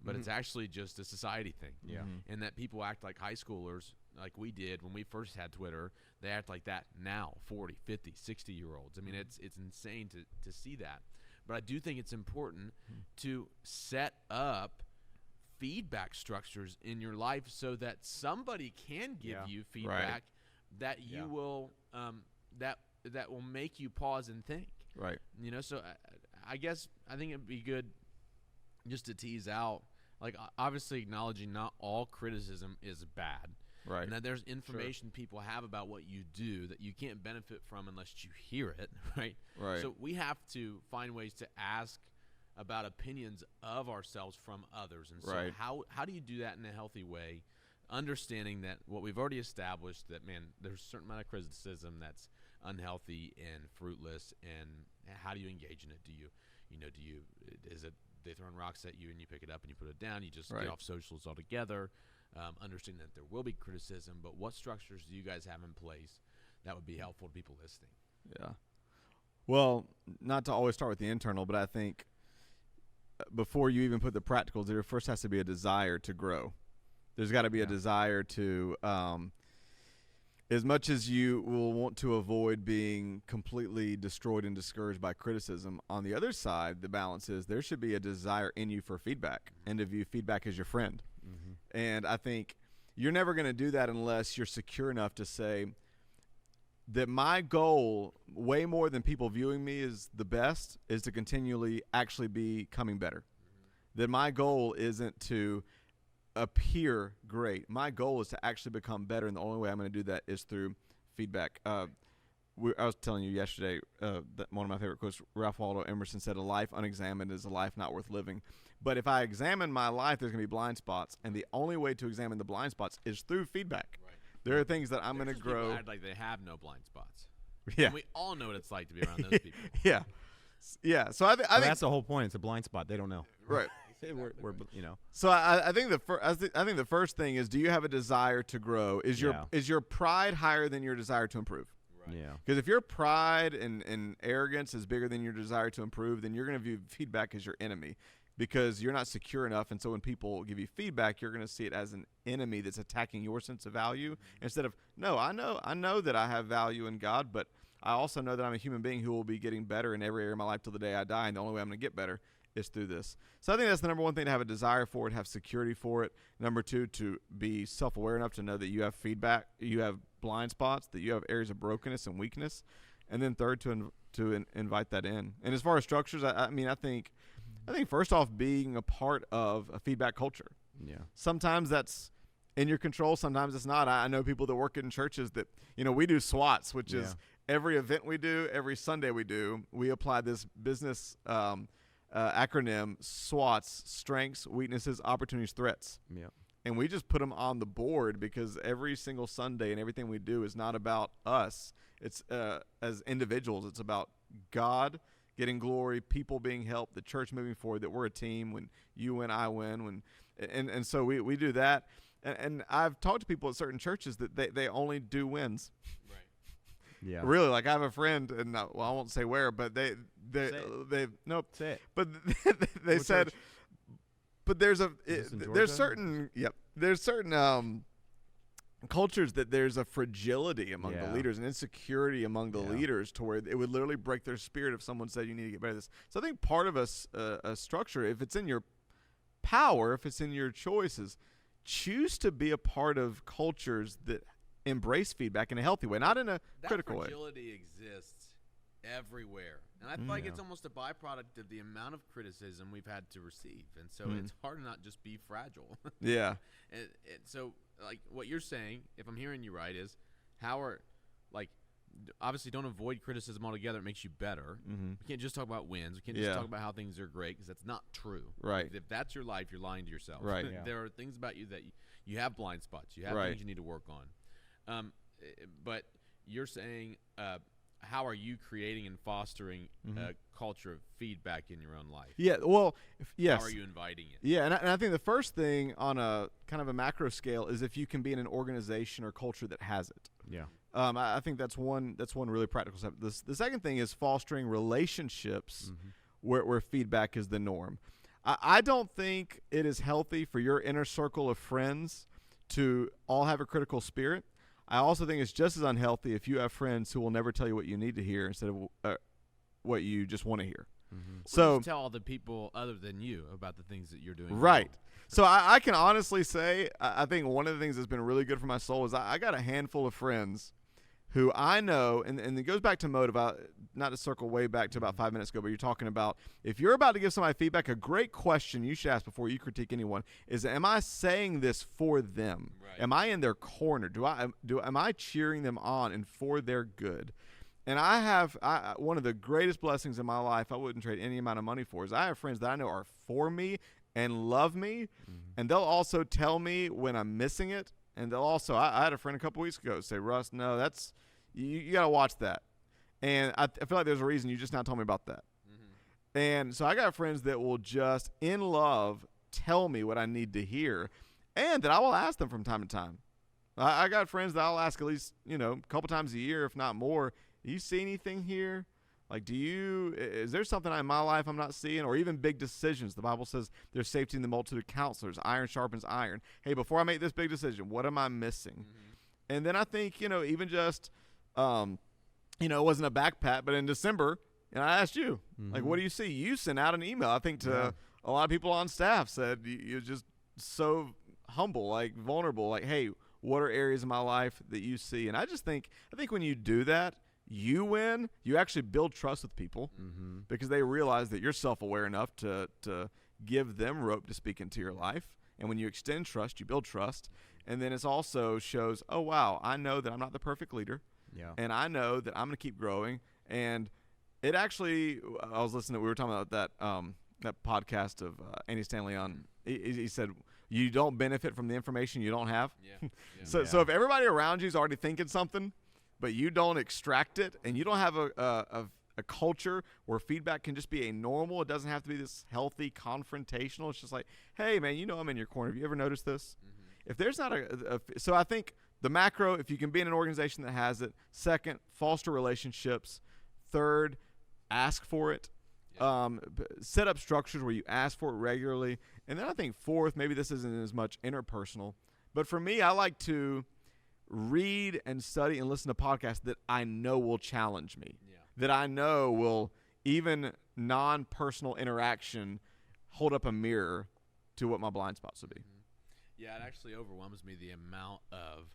but it's actually just a society thing. Yeah. And that people act like high schoolers like we did when we first had Twitter. They act like that now, 40, 50, 60-year-olds. I mean, it's insane to see that. But I do think it's important to set up feedback structures in your life so that somebody can give you feedback that you will that will make you pause and think. Right. So I guess I think it'd be good just to tease out, obviously acknowledging not all criticism is bad. Right. And that there's information people have about what you do that you can't benefit from unless you hear it, right? Right. So we have to find ways to ask about opinions of ourselves from others. And so how do you do that in a healthy way, understanding that what we've already established, that, man, there's a certain amount of criticism that's unhealthy and fruitless, and how do you engage in it? Is it they throwing rocks at you and you pick it up and you put it down, you just get off socials altogether? Understanding that there will be criticism, but what structures do you guys have in place that would be helpful to people listening? Yeah. Well, not to always start with the internal, but I think before you even put the practicals, there first has to be a desire to grow. There's got to be a desire to, as much as you will want to avoid being completely destroyed and discouraged by criticism, on the other side, the balance is there should be a desire in you for feedback and to view feedback as your friend. And I think you're never going to do that unless you're secure enough to say, that my goal, way more than people viewing me as the best, is to continually actually becoming better. That my goal isn't to appear great. My goal is to actually become better, and the only way I'm going to do that is through feedback. I was telling you yesterday that one of my favorite quotes, Ralph Waldo Emerson said, "A life unexamined is a life not worth living." But if I examine my life, there's going to be blind spots, and the only way to examine the blind spots is through feedback. Right. There are things that I'm going to grow. Act like they have no blind spots. Yeah, and we all know what it's like to be around those people. Yeah. So I think that's the whole point. It's a blind spot. They don't know. Right. we're. So I think the first thing is, do you have a desire to grow? Is your pride higher than your desire to improve? Right. Yeah. Because if your pride and arrogance is bigger than your desire to improve, then you're going to view feedback as your enemy, because you're not secure enough. And so when people give you feedback, you're going to see it as an enemy that's attacking your sense of value, instead of, no, I know that I have value in God, but I also know that I'm a human being who will be getting better in every area of my life till the day I die, and the only way I'm going to get better is through this. So I think that's the number one thing, to have a desire for it, have security for it. Number two, to be self-aware enough to know that you have feedback, you have blind spots, that you have areas of brokenness and weakness. And then third, to invite that in. And as far as structures, I think first off, being a part of a feedback culture. Yeah. Sometimes that's in your control, sometimes it's not. I know people that work in churches that, we do SWATs, which is every event we do, every Sunday we apply this business acronym, SWOTs: strengths, weaknesses, opportunities, threats. Yeah. And we just put them on the board, because every single Sunday and everything we do is not about us. It's as individuals. It's about God getting glory, people being helped, the church moving forward, that we're a team. When you win, I win. And so we do that. And I've talked to people at certain churches that they only do wins. Right. Yeah. Really, like I have a friend, and I won't say where, but they nope. Say it. But they What said, church? but there's Georgia? certain cultures that there's a fragility among the Yeah. leaders, and insecurity among the Yeah. leaders, to where it would literally break their spirit if someone said you need to get better at this. So I think part of a structure, if it's in your power, if it's in your choices, choose to be a part of cultures that embrace feedback in a healthy way, not in a critical way. That fragility exists everywhere. And I feel like it's almost a byproduct of the amount of criticism we've had to receive. And so it's hard to not just be fragile. Yeah. And so, like, what you're saying, if I'm hearing you right, is obviously don't avoid criticism altogether. It makes you better. Mm-hmm. We can't just talk about wins. We can't just talk about how things are great, because that's not true. Right. If that's your life, you're lying to yourself. Right. Yeah. There are things about you that you have blind spots. You have things you need to work on. But you're saying, how are you creating and fostering a culture of feedback in your own life? Yeah, well, yes. How are you inviting it? Yeah, and I think the first thing on a kind of a macro scale is if you can be in an organization or culture that has it. Yeah. I think that's one really practical step. The second thing is fostering relationships where feedback is the norm. I don't think it is healthy for your inner circle of friends to all have a critical spirit. I also think it's just as unhealthy if you have friends who will never tell you what you need to hear instead of what you just want to hear. Mm-hmm. So just tell all the people other than you about the things that you're doing. Right. Wrong. So I can honestly say, I think one of the things that's been really good for my soul is I got a handful of friends who I know, and it goes back to motive, not to circle way back to about 5 minutes ago, but you're talking about, if you're about to give somebody feedback, a great question you should ask before you critique anyone is, am I saying this for them? Right. Am I in their corner? Am I cheering them on and for their good? And I have one of the greatest blessings in my life I wouldn't trade any amount of money for, is I have friends that I know are for me and love me, and they'll also tell me when I'm missing it. And they'll also, I had a friend a couple weeks ago say, Russ, no, that's, you got to watch that. And I feel like there's a reason you just now told me about that. Mm-hmm. And so I got friends that will just, in love, tell me what I need to hear, and that I will ask them from time to time. I got friends that I'll ask at least, a couple times a year, if not more, do you see anything here? Like, is there something in my life I'm not seeing? Or even big decisions. The Bible says there's safety in the multitude of counselors. Iron sharpens iron. Hey, before I make this big decision, what am I missing? Mm-hmm. And then I think, even just, it wasn't a back pat, but in December, I asked you, like, what do you see? You sent out an email, I think, to a lot of people on staff, said you're just so humble, like vulnerable, like, hey, What are areas of my life that you see? And I think when you do that, you win. You actually build trust with people because they realize that you're self-aware enough to give them rope to speak into your life. And when you extend trust, you build trust. And then it also shows, oh, wow, I know that I'm not the perfect leader. Yeah. And I know that I'm going to keep growing. And it actually, I was listening, we were talking about that podcast of Andy Stanley on, he said, you don't benefit from the information you don't have. Yeah. So if everybody around you is already thinking something, but you don't extract it, and you don't have a culture where feedback can just be a normal, it doesn't have to be this healthy confrontational. It's just like, hey, man, I'm in your corner. Have you ever noticed this? If there's not so I think the macro, if you can be in an organization that has it. Second, foster relationships. Third, ask for it. Set up structures where you ask for it regularly. And then I think fourth, maybe this isn't as much interpersonal, but for me, I like to read and study and listen to podcasts that I know will challenge me, that I know will, even non-personal interaction, hold up a mirror to what my blind spots would be. Yeah, it actually overwhelms me the amount of,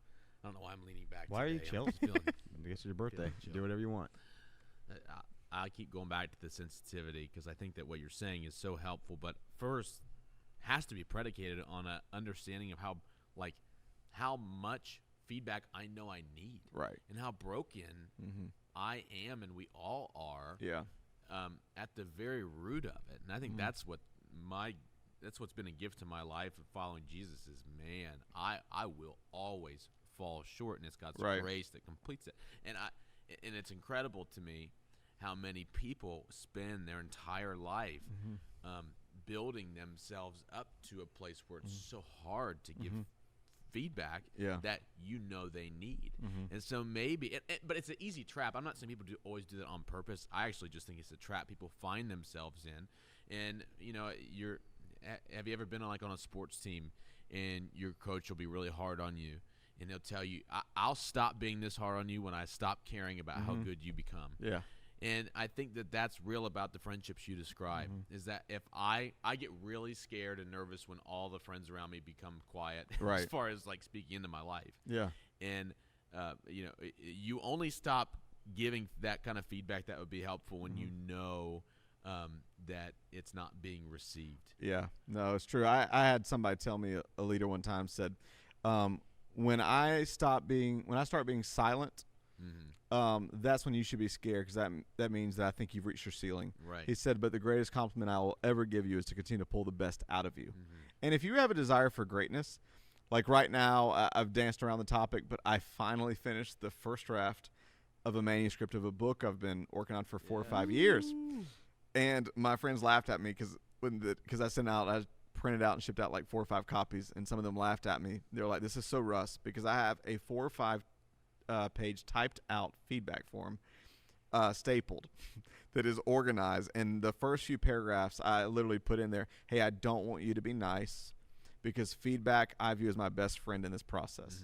I don't know why I'm leaning back Why today. are you chilling? I'm just feeling, I guess it's your birthday. Feeling You chill. do whatever you want. I keep going back to the sensitivity because I think that what you're saying is so helpful, but first has to be predicated on an understanding of how much feedback I know I need, Right. and how broken I am, and we all are. Yeah. At the very root of it, and I think that's what's been a gift to my life of following Jesus. Is, man, I will always fall short, and it's God's Right. grace that completes it. And it's incredible to me how many people spend their entire life building themselves up to a place where it's so hard to give feedback that they need. And so maybe but it's an easy trap. I'm not saying people always do that on purpose. I actually just think it's a trap people find themselves in. And have you ever been on a sports team and your coach will be really hard on you, and they'll tell you, I'll stop being this hard on you when I stop caring about how good you become. Yeah. And I think that that's real about the friendships you describe, is that if I get really scared and nervous when all the friends around me become quiet Right. as far as speaking into my life. Yeah. And, you only stop giving that kind of feedback that would be helpful when you know that it's not being received. Yeah. No, it's true. I had somebody tell me, a leader one time said, when I start being silent, that's when you should be scared, because that means that I think you've reached your ceiling. Right. He said, but the greatest compliment I will ever give you is to continue to pull the best out of you. And if you have a desire for greatness, like right now, I've danced around the topic, but I finally finished the first draft of a manuscript of a book I've been working on for 4 or 5 years. And my friends laughed at me because I printed out and shipped out 4 or 5 copies, and some of them laughed at me. They were like, this is so Russ, because I have a 4 or 5 page typed out feedback form stapled that is organized, and the first few paragraphs I literally put in there, hey, I don't want you to be nice, because feedback I view as my best friend in this process.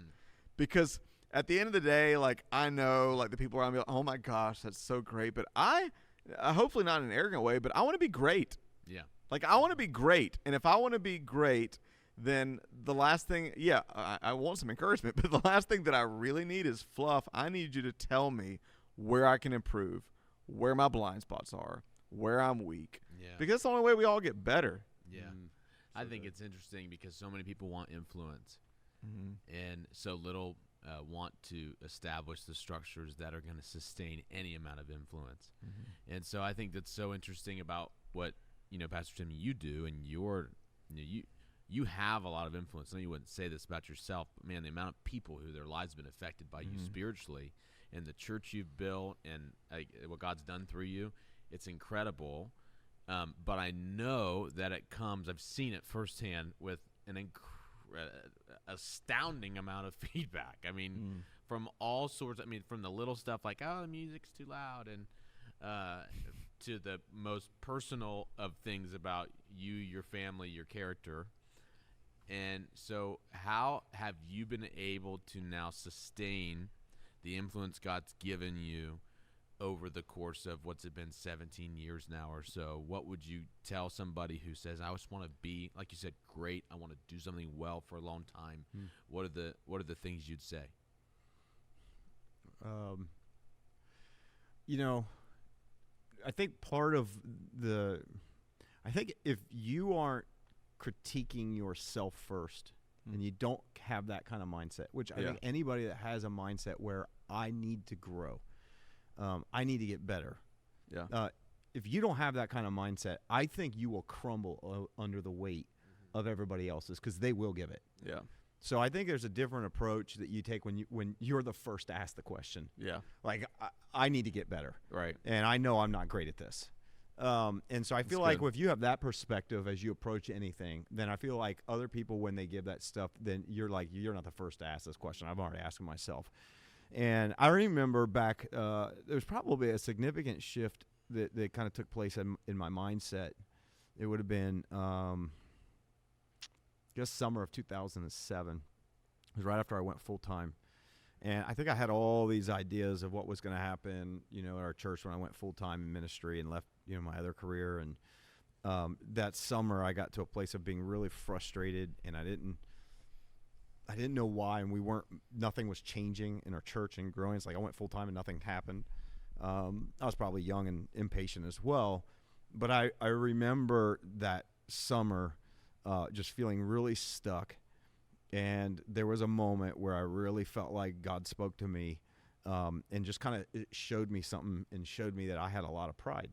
Because at the end of the day, I know the people around me, oh my gosh, that's so great, but I hopefully not in an arrogant way, but I want to be great. Yeah. I want to be great, and if I want to be great, then the last thing, I want some encouragement, but the last thing that I really need is fluff. I need you to tell me where I can improve, where my blind spots are, where I'm weak. Yeah. Because that's the only way we all get better. Yeah. I think it's interesting because so many people want influence, and so little want to establish the structures that are going to sustain any amount of influence. And so I think that's so interesting about what, Pastor Tim, you do, and you have a lot of influence. I know you wouldn't say this about yourself, but man, the amount of people who their lives have been affected by you spiritually, and the church you've built, and what God's done through you, it's incredible. But I know that it comes, I've seen it firsthand, with an astounding amount of feedback. I mean, from all sorts, from the little stuff like, oh, the music's too loud, and to the most personal of things about you, your family, your character. And so how have you been able to now sustain the influence God's given you over the course of what's it been 17 years now or so, what would you tell somebody who says, I just want to be, like you said, great, I want to do something well for a long time? What are the things you'd say? You know, I think I think if you aren't critiquing yourself first and you don't have that kind of mindset, which I think anybody that has a mindset where I need to grow, I need to get better. Yeah. If you don't have that kind of mindset, I think you will crumble under the weight of everybody else's, because they will give it. Yeah. So I think there's a different approach that you take when you're the first to ask the question. Yeah. Like, I need to get better. Right. And I know I'm not great at this. And so I feel like if you have that perspective as you approach anything, then I feel like other people, when they give that stuff, then you're like, you're not the first to ask this question. I've already asked it myself. And I remember back, there's probably a significant shift that kind of took place in my mindset. It would have been just summer of 2007. It was right after I went full time. And I think I had all these ideas of what was going to happen, at our church when I went full time in ministry and left, my other career. And that summer I got to a place of being really frustrated, and I didn't know why, and nothing was changing in our church and growing. It's like I went full time and nothing happened. I was probably young and impatient as well, but I remember that summer just feeling really stuck. And there was a moment where I really felt like God spoke to me, and just kind of it showed me something and showed me that I had a lot of pride.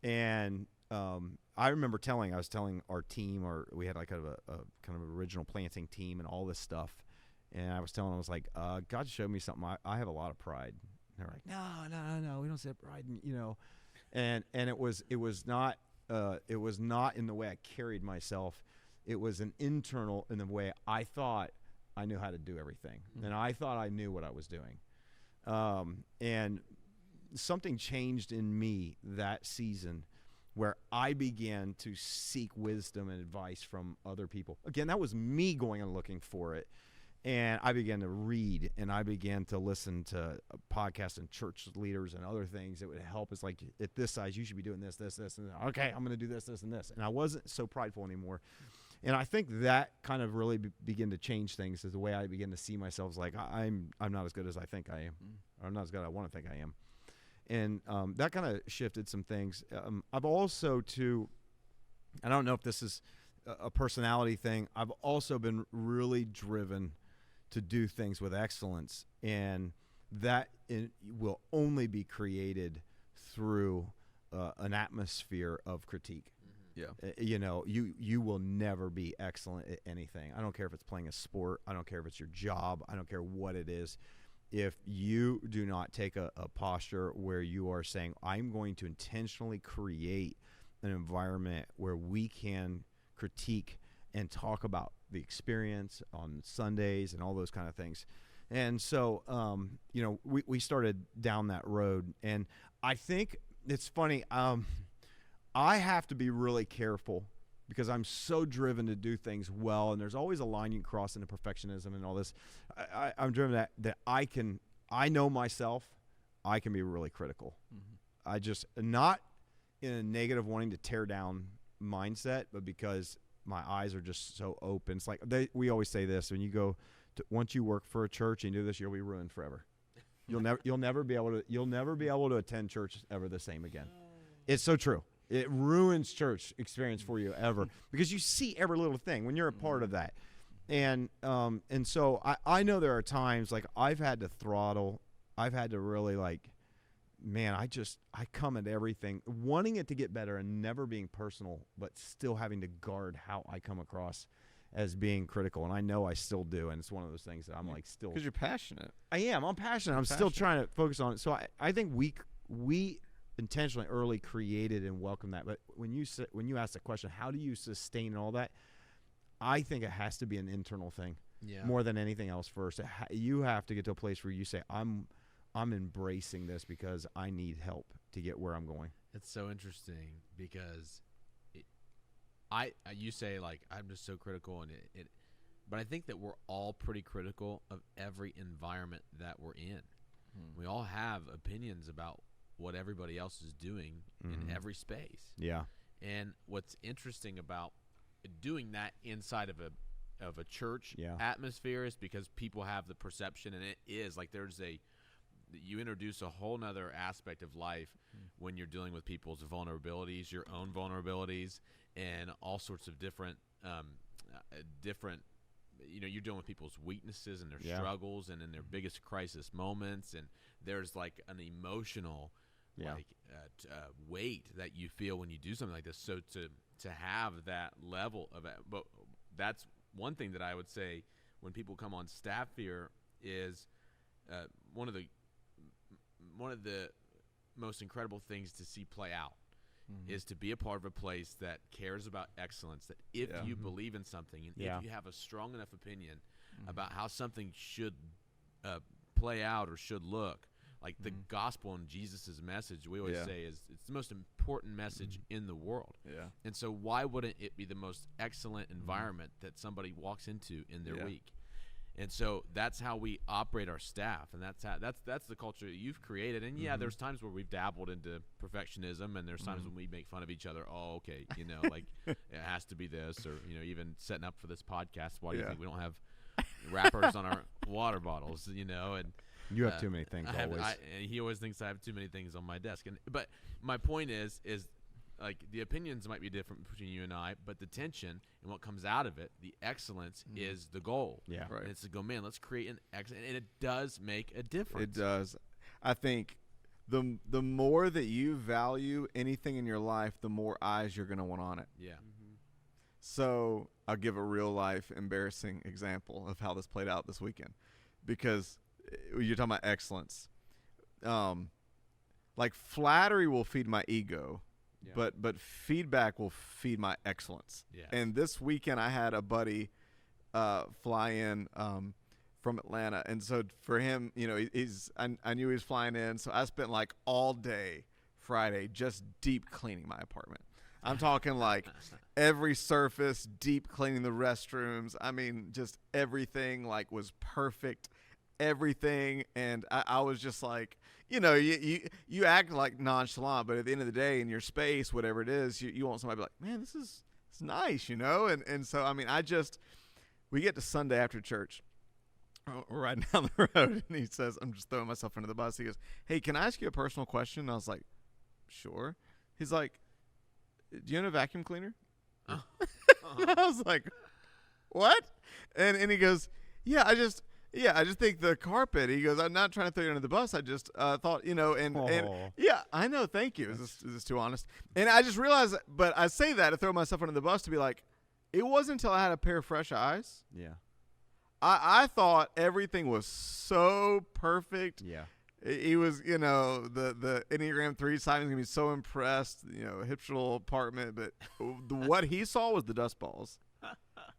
And I remember I was telling our team, or we had like a kind of original planting team and all this stuff. And I was like, God showed me something. I have a lot of pride. And they're like, no, we don't say pride, and it was not in the way I carried myself. It was an internal in the way I thought I knew how to do everything. And I thought I knew what I was doing. And something changed in me that season where I began to seek wisdom and advice from other people. Again, that was me going and looking for it. And I began to read, and I began to listen to podcasts and church leaders and other things that would help us. Like, at this size, you should be doing this, and okay, I'm going to do this, and this. And I wasn't so prideful anymore. And I think that kind of really began to change things, is the way I began to see myself as like, I'm not as good as I think I am. Or I'm not as good as I want to think I am. And that kind of shifted some things. I've also, I don't know if this is a personality thing, I've also been really driven to do things with excellence. And that will only be created through an atmosphere of critique. Yeah. You will never be excellent at anything. I don't care if it's playing a sport. I don't care if it's your job. I don't care what it is. If you do not take a posture where you are saying, I'm going to intentionally create an environment where we can critique and talk about the experience on Sundays and all those kind of things. And so, we started down that road. And I think it's funny. I have to be really careful because I'm so driven to do things well, and there's always a line you can cross into perfectionism and all this. I'm driven that I know myself, I can be really critical. I just, not in a negative wanting to tear down mindset, but because my eyes are just so open. It's like we always say this, when you go once you work for a church and you do this, you'll be ruined forever. You'll never be able to attend church ever the same again. It's so true. It ruins church experience for you ever, because you see every little thing when you're a part of that. And so I know there are times like I've had to throttle. I've had to really I come at everything wanting it to get better and never being personal, but still having to guard how I come across as being critical. And I know I still do. And it's one of those things that I'm like still. Because you're passionate. I am. I'm passionate. I'm still trying to focus on it. So I think we intentionally early created and welcomed that. But when you ask the question, how do you sustain all that? I think it has to be an internal thing more than anything else first. You have to get to a place where you say, I'm embracing this because I need help to get where I'm going. It's so interesting because you say like I'm just so critical, and but I think that we're all pretty critical of every environment that we're in. We all have opinions about what everybody else is doing in every space. Yeah. And what's interesting about doing that inside of a church atmosphere is because people have the perception, and it is like you introduce a whole nother aspect of life when you're dealing with people's vulnerabilities, your own vulnerabilities, and all sorts of different you're dealing with people's weaknesses and their struggles and in their biggest crisis moments, and there's like an emotional weight that you feel when you do something like this. So to have that level of it, but that's one thing that I would say when people come on staff here is one of the most incredible things to see play out is to be a part of a place that cares about excellence, that if you believe in something and if you have a strong enough opinion about how something should play out or should look, like the gospel and Jesus' message, we always say it's the most important message in the world. Yeah. And so why wouldn't it be the most excellent environment that somebody walks into in their week? And so that's how we operate our staff, and that's the culture that you've created. And there's times where we've dabbled into perfectionism, and there's times when we make fun of each other. Oh, okay, like it has to be this, or even setting up for this podcast. Why do you think we don't have wrappers on our water bottles? And you have too many things always. He always thinks I have too many things on my desk. But my point is like the opinions might be different between you and I, but the tension and what comes out of it, the excellence is the goal. Yeah, right. And it's to go, man, let's create an excellence, and it does make a difference. It does. I think the more that you value anything in your life, the more eyes you're going to want on it. Yeah. So I'll give a real life embarrassing example of how this played out this weekend, because you're talking about excellence. Like flattery will feed my ego. Yeah. But feedback will feed my excellence. Yeah. And this weekend I had a buddy fly in from Atlanta, and so for him, I knew he was flying in, so I spent like all day Friday just deep cleaning my apartment. I'm talking like every surface, deep cleaning the restrooms. I mean, just everything like was perfect, everything, and I was just like, you act like nonchalant, but at the end of the day, in your space, whatever it is, you want somebody to be like, man, it's nice, and so, I mean, we get to Sunday after church, we're riding down the road, and he says, I'm just throwing myself under the bus. He goes, hey, can I ask you a personal question? And I was like, sure. He's like, do you own a vacuum cleaner? I was like, what? And he goes, I just think the carpet. He goes, I'm not trying to throw you under the bus. I just thought, and yeah, I know. Thank you. Is this too honest? And I just realized, but I say that to throw myself under the bus to be like, it wasn't until I had a pair of fresh eyes. Yeah. I thought everything was so perfect. Yeah. He was, the Enneagram 3 Simon's going to be so impressed, hipster apartment. But what he saw was the dust balls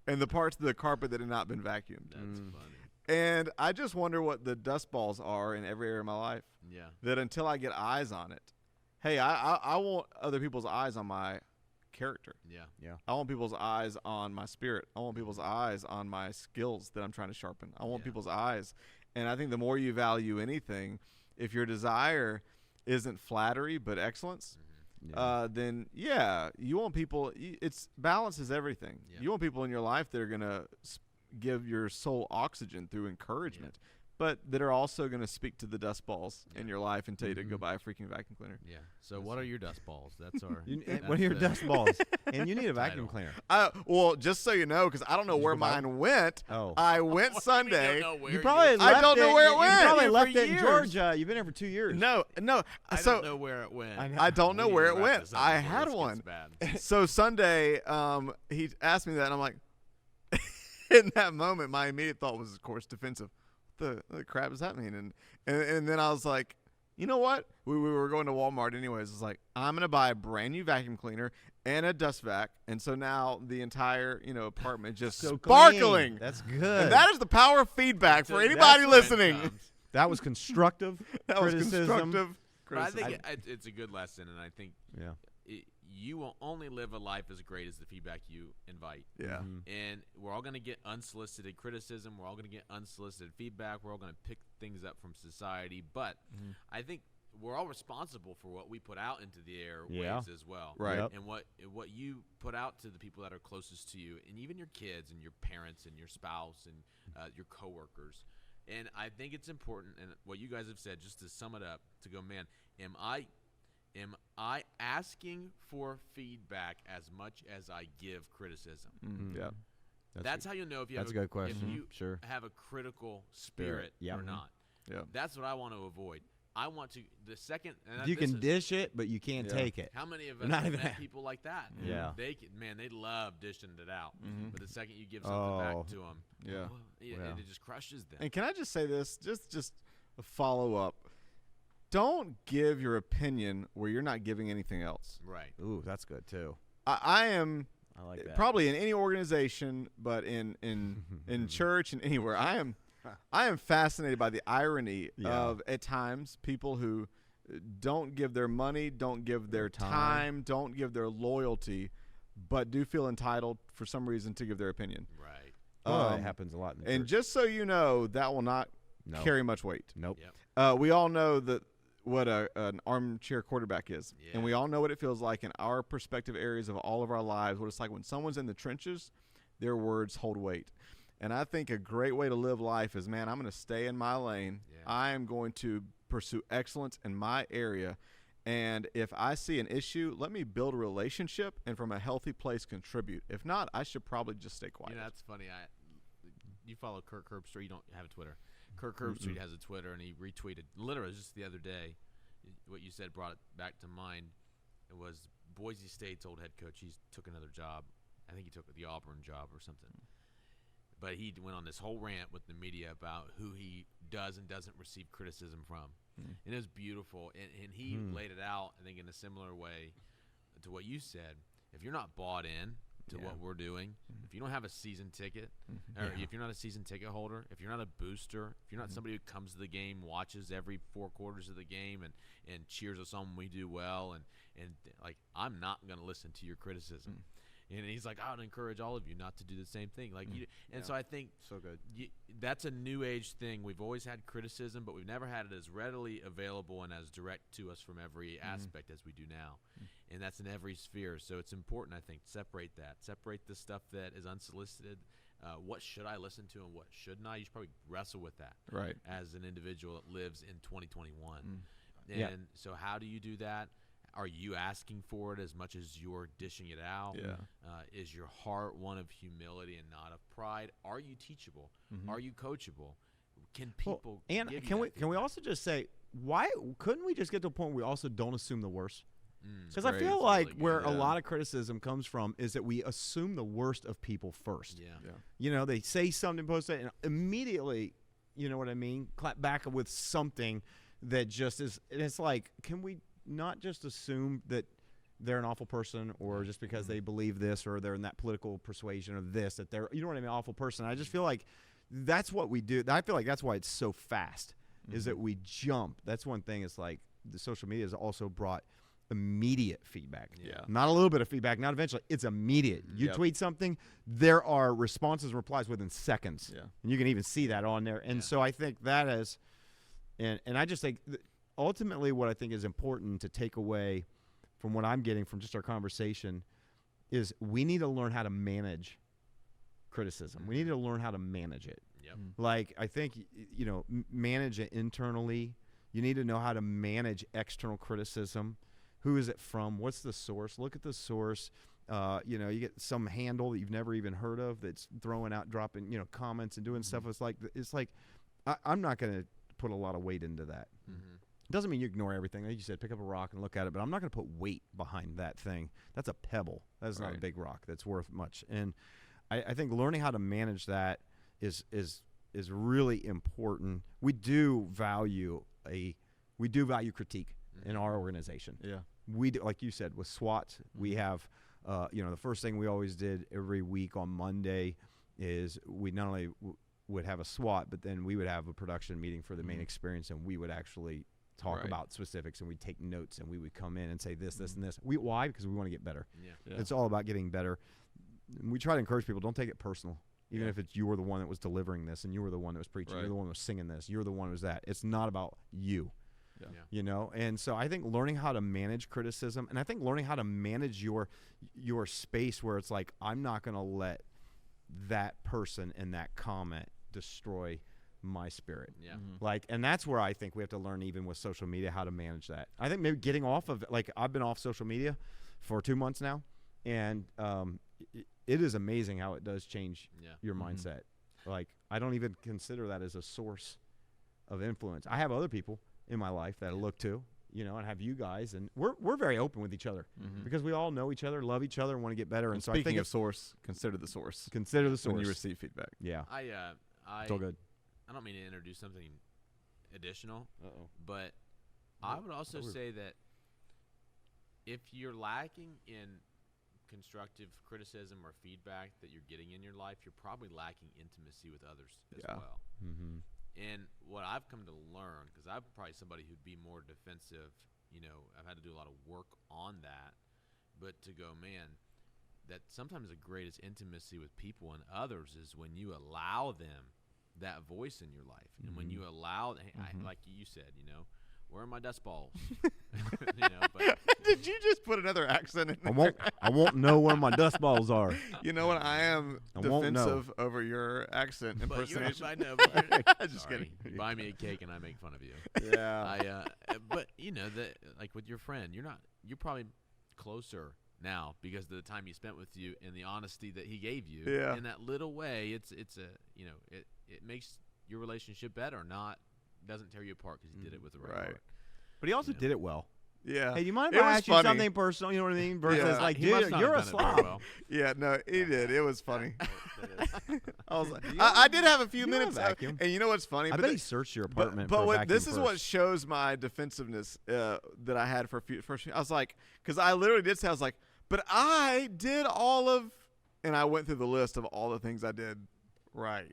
and the parts of the carpet that had not been vacuumed. That's funny. And I just wonder what the dust balls are in every area of my life. Yeah. That until I get eyes on it, hey, I want other people's eyes on my character. Yeah. Yeah. I want people's eyes on my spirit. I want people's eyes on my skills that I'm trying to sharpen. I want people's eyes. And I think the more you value anything, if your desire isn't flattery but excellence, then you want people. It's balance is everything. Yeah. You want people in your life that are gonna give your soul oxygen through encouragement, but that are also going to speak to the dust balls in your life and tell you to go buy a freaking vacuum cleaner. Yeah. So what are your dust balls? That's our. What are your dust balls? And you need a vacuum cleaner. Well, just so you know, because I don't know where mine went. Oh. I went Sunday. You probably left I don't know where it went. You probably left it in Georgia. You've been there for 2 years. No. I don't know where it went. I don't know where it went. I had one. So Sunday, he asked me that, and I'm like, in that moment, my immediate thought was, of course, defensive. What the crap does that mean? And then I was like, you know what? We were going to Walmart anyways. I was like, I'm going to buy a brand new vacuum cleaner and a dust vac. And so now the entire, apartment just so sparkling. Clean. That's good. And that is the power of feedback for anybody listening. That was constructive. That was constructive. But I think it's a good lesson, and I think you will only live a life as great as the feedback you invite. Yeah. And we're all going to get unsolicited criticism. We're all going to get unsolicited feedback. We're all going to pick things up from society. But I think we're all responsible for what we put out into the airwaves as well. Right. Yep. And what you put out to the people that are closest to you, and even your kids and your parents and your spouse and your coworkers. And I think it's important, and what you guys have said, just to sum it up, to go, man, am I asking for feedback as much as I give criticism? Yeah. That's how you know if you That's have a good question. If you Sure. have a critical spirit Yep. or not. Yeah. That's what I want to avoid. I want to the second. And You this can is- dish it, but you can't Yeah. take it. How many of us Not have even met that. people like that? Yeah. They love dishing it out. But the second you give something Oh. back to them, Yeah. it just crushes them. And can I just say this? Just a follow up. Don't give your opinion where you're not giving anything else. Right. Ooh, that's good too. I am I like that. probably in any organization, but in church and anywhere, I am fascinated by the irony Yeah. of at times people who don't give their money, don't give their time, don't give their loyalty, but do feel entitled for some reason to give their opinion. Right. It happens a lot in the And church. just so you know, that will not No. carry much weight. Nope. Yep. We all know that what an armchair quarterback is, and we Yeah. all know what it feels like in our perspective areas of all of our lives, what it's like when someone's in the trenches, their words hold weight. And I think a great way to live life is, man, I'm going to stay in my lane. Yeah. I am going to pursue excellence in my area. And if I see an issue, let me build a relationship and from a healthy place contribute. If not, I should probably just stay quiet. You know, that's funny. You follow Kirk Herbstreit. You don't have a Twitter. Kirk Herbstreit has a Twitter, and he retweeted literally just the other day. What you said brought it back to mind. It was Boise State's old head coach. He took another job. I think he took the Auburn job or something. But he went on this whole rant with the media about who he does and doesn't receive criticism from. And it was beautiful. And he laid it out, I think, in a similar way to what you said. If you're not bought in to what we're doing, if you don't have a season ticket, or if you're not a season ticket holder, if you're not a booster, if you're not somebody who comes to the game, watches every 4 quarters of the game and cheers us on when we do well, and like, I'm not going to listen to your criticism. And he's like, I would encourage all of you not to do the same thing. Like, so I think So good. that's a new age thing. We've always had criticism, but we've never had it as readily available and as direct to us from every aspect as we do now. And that's in every sphere. So it's important, I think, to separate that. Separate the stuff that is unsolicited. What should I listen to and what shouldn't I? You should probably wrestle with that Right. as an individual that lives in 2021. And Yeah. so how do you do that? Are you asking for it as much as you're dishing it out? Yeah. Is your heart one of humility and not of pride? Are you teachable? Are you coachable? Can people and give you can that we feedback? also just say, why couldn't we just get to a point where we also don't assume the worst? Because I great. feel It's like really where good. a lot of criticism comes from is that we assume the worst of people first. Yeah. Yeah. You know, they say something, post it, and immediately, you know what I mean, clap back with something that just is. And it's like, can we not just assume that they're an awful person, or just because they believe this, or they're in that political persuasion of this, that they're, you know what I mean, awful person? I just feel like that's what we do. I feel like that's why it's so fast, is that we jump. That's one thing. It's like the social media has also brought immediate feedback. Yeah. Not a little bit of feedback, not eventually. It's immediate. You Yep. tweet something, there are responses and replies within seconds. Yeah. And you can even see that on there. And so I think that is, and I just think ultimately what I think is important to take away from what I'm getting from just our conversation is we need to learn how to manage criticism. We need to learn how to manage it. Yep. Like, I think, you know, manage it internally. You need to know how to manage external criticism. Who is it from? What's the source? Look at the source. You know, you get some handle that you've never even heard of that's throwing out, dropping, you know, comments and doing stuff. It's like I'm not going to put a lot of weight into that. It doesn't mean you ignore everything. Like you said, pick up a rock and look at it, but I'm not going to put weight behind that thing. That's a pebble. That's not a Right. big rock that's worth much. And I think learning how to manage that is really important. We do value critique in our organization. Yeah. We do, like you said, with SWAT, we have, you know, the first thing we always did every week on Monday is we not only would have a SWAT, but then we would have a production meeting for the main experience, and we would actually talk Right. about specifics, and we'd take notes, and we would come in and say this, this, and this. Why? Because we want to get better. Yeah. It's all about getting better. And we try to encourage people, don't take it personal. Even Yeah. if it's you were the one that was delivering this, and you were the one that was preaching, Right. you're the one that was singing this, you're the one who was that. It's not about you. Yeah. You know, and so I think learning how to manage criticism, and I think learning how to manage your space where it's like, I'm not going to let that person and that comment destroy my spirit. Yeah. Like, and that's where I think we have to learn, even with social media, how to manage that. I think maybe getting off of, like, I've been off social media for 2 months now, and it is amazing how it does change your mindset. Like, I don't even consider that as a source of influence. I have other people in my life that I look to, you know, and have you guys, and we're very open with each other because we all know each other, love each other, and want to get better. And so I Speaking think of source, consider the source. consider the source When you receive feedback. Yeah, I it's all good. I don't mean to introduce something additional, Uh-oh. but I would also say that if you're lacking in constructive criticism or feedback that you're getting in your life, you're probably lacking intimacy with others as Yeah. well. Mm-hmm. And what I've come to learn, because I'm probably somebody who'd be more defensive, you know, I've had to do a lot of work on that, but to go, man, that sometimes the greatest intimacy with people and others is when you allow them that voice in your life. And when you allow, like you said, you know, where are my dustballs? You know, but Did you just put another accent in I there? I won't know where my dust balls are. You know what? I am I won't know. defensive over your accent but you're, impersonation. I know, but Just sorry. kidding. You buy me a cake and I make fun of you. Yeah. But you know that, like with your friend, you're probably closer now because of the time he spent with you and the honesty that he gave you. Yeah. In that little way, it's a, you know, it makes your relationship better, doesn't tear you apart because he did it with the right heart. But he also Yeah. did it well. Yeah. Hey, do you mind It if I was ask you funny. something personal? You know what I mean? Versus Yeah. like, He must dude, not you're a have done it very slob. well. Yeah, no, he did. It was funny. I was like, Do you I did have a few you have a minutes, vacuum? and you know what's funny? I bet he searched your apartment But for a what, vacuum this is what first. shows my defensiveness that I had for a few. First, I was like, because I literally did say, I was like, but I did all of, and I went through the list of all the things I did right.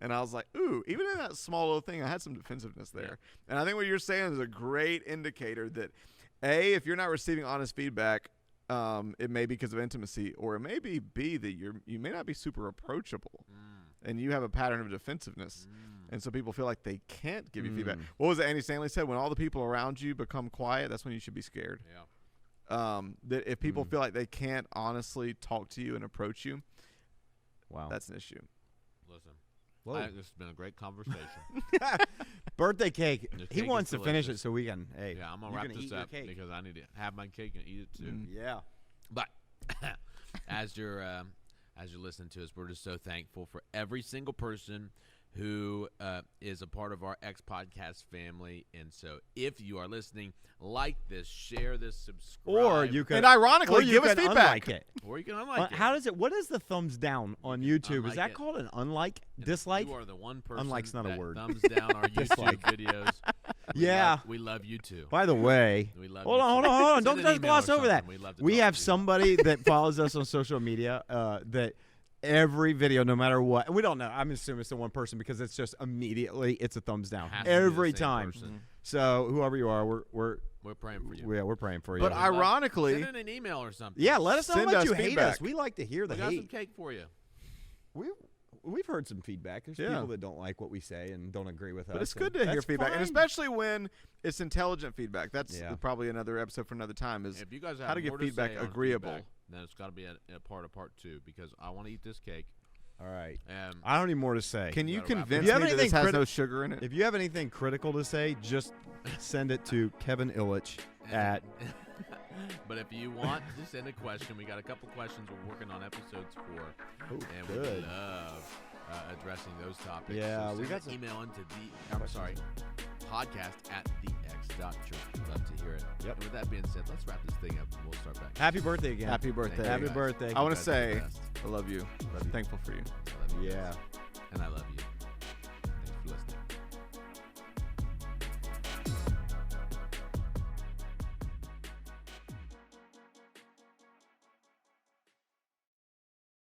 And I was like, ooh, even in that small little thing, I had some defensiveness there. And I think what you're saying is a great indicator that, A, if you're not receiving honest feedback, it may be because of intimacy, or it may be B, that you may not be super approachable, and you have a pattern of defensiveness. And so people feel like they can't give you feedback. What was it Andy Stanley said? When all the people around you become quiet, that's when you should be scared. Yeah. That if people feel like they can't honestly talk to you and approach you, Wow. that's an issue. Listen, Whoa. this has been a great conversation. Birthday cake. The He cake wants is to finish it delicious. so we can. Hey, Yeah, I'm gonna you're wrap gonna this eat your up cake. because I need to have my cake and eat it too. Yeah. But as you're listening to us, we're just so thankful for every single person who is a part of our X Podcast family. And so if you are listening, like this, share this, subscribe. Or you can. And ironically, or you give us can feedback. unlike it. Or you can unlike it. How does it? What is the thumbs down on YouTube? unlike Is that it. called an unlike? And Dislike? You are the one person Unlike's not a that word. thumbs down our YouTube Dislike. videos. Yeah. We love you too. By the way, We love hold you on. too. Don't Send an just email gloss or over that. something. We'd love to We talk have to you. somebody that follows us on social media that every video, no matter what, and we don't know. I'm assuming it's the one person because it's just immediately it's a thumbs down Has to be the every same time. person. So whoever you are, we're We're praying for you. we're praying for you. But We'd love- ironically, send in an email or something. yeah, let us know how Send much us you hate feedback. us. We like to hear the We got some hate. cake for you. We've heard some feedback. There's Yeah. people that don't like what we say and don't agree with us. but it's and good to hear that's feedback, and fine. especially when it's intelligent feedback. That's Yeah. probably another episode for another time. Is If you guys have how to get more feedback say on agreeable. feedback, then it's got to be a part of part two because I want to eat this cake. All right. And I don't need more to say. Can you gotta wrap it convince up. You have me that this anything has no sugar in it? If you have anything critical to say, just send it to Kevin Illich at. but if you want to send a question, we got a couple questions we're working on episodes for, Oh, and we good. love addressing those topics. Yeah, so we send got an some email into podcast@thex.church. We'd love to hear it. Yep. And with that being said, let's wrap this thing up. And we'll start back. Happy birthday again. Happy birthday. Happy guys. birthday. I want You to guys are the say best. I love you. Love you. Thankful for you. I love you Yeah. guys. And I love you.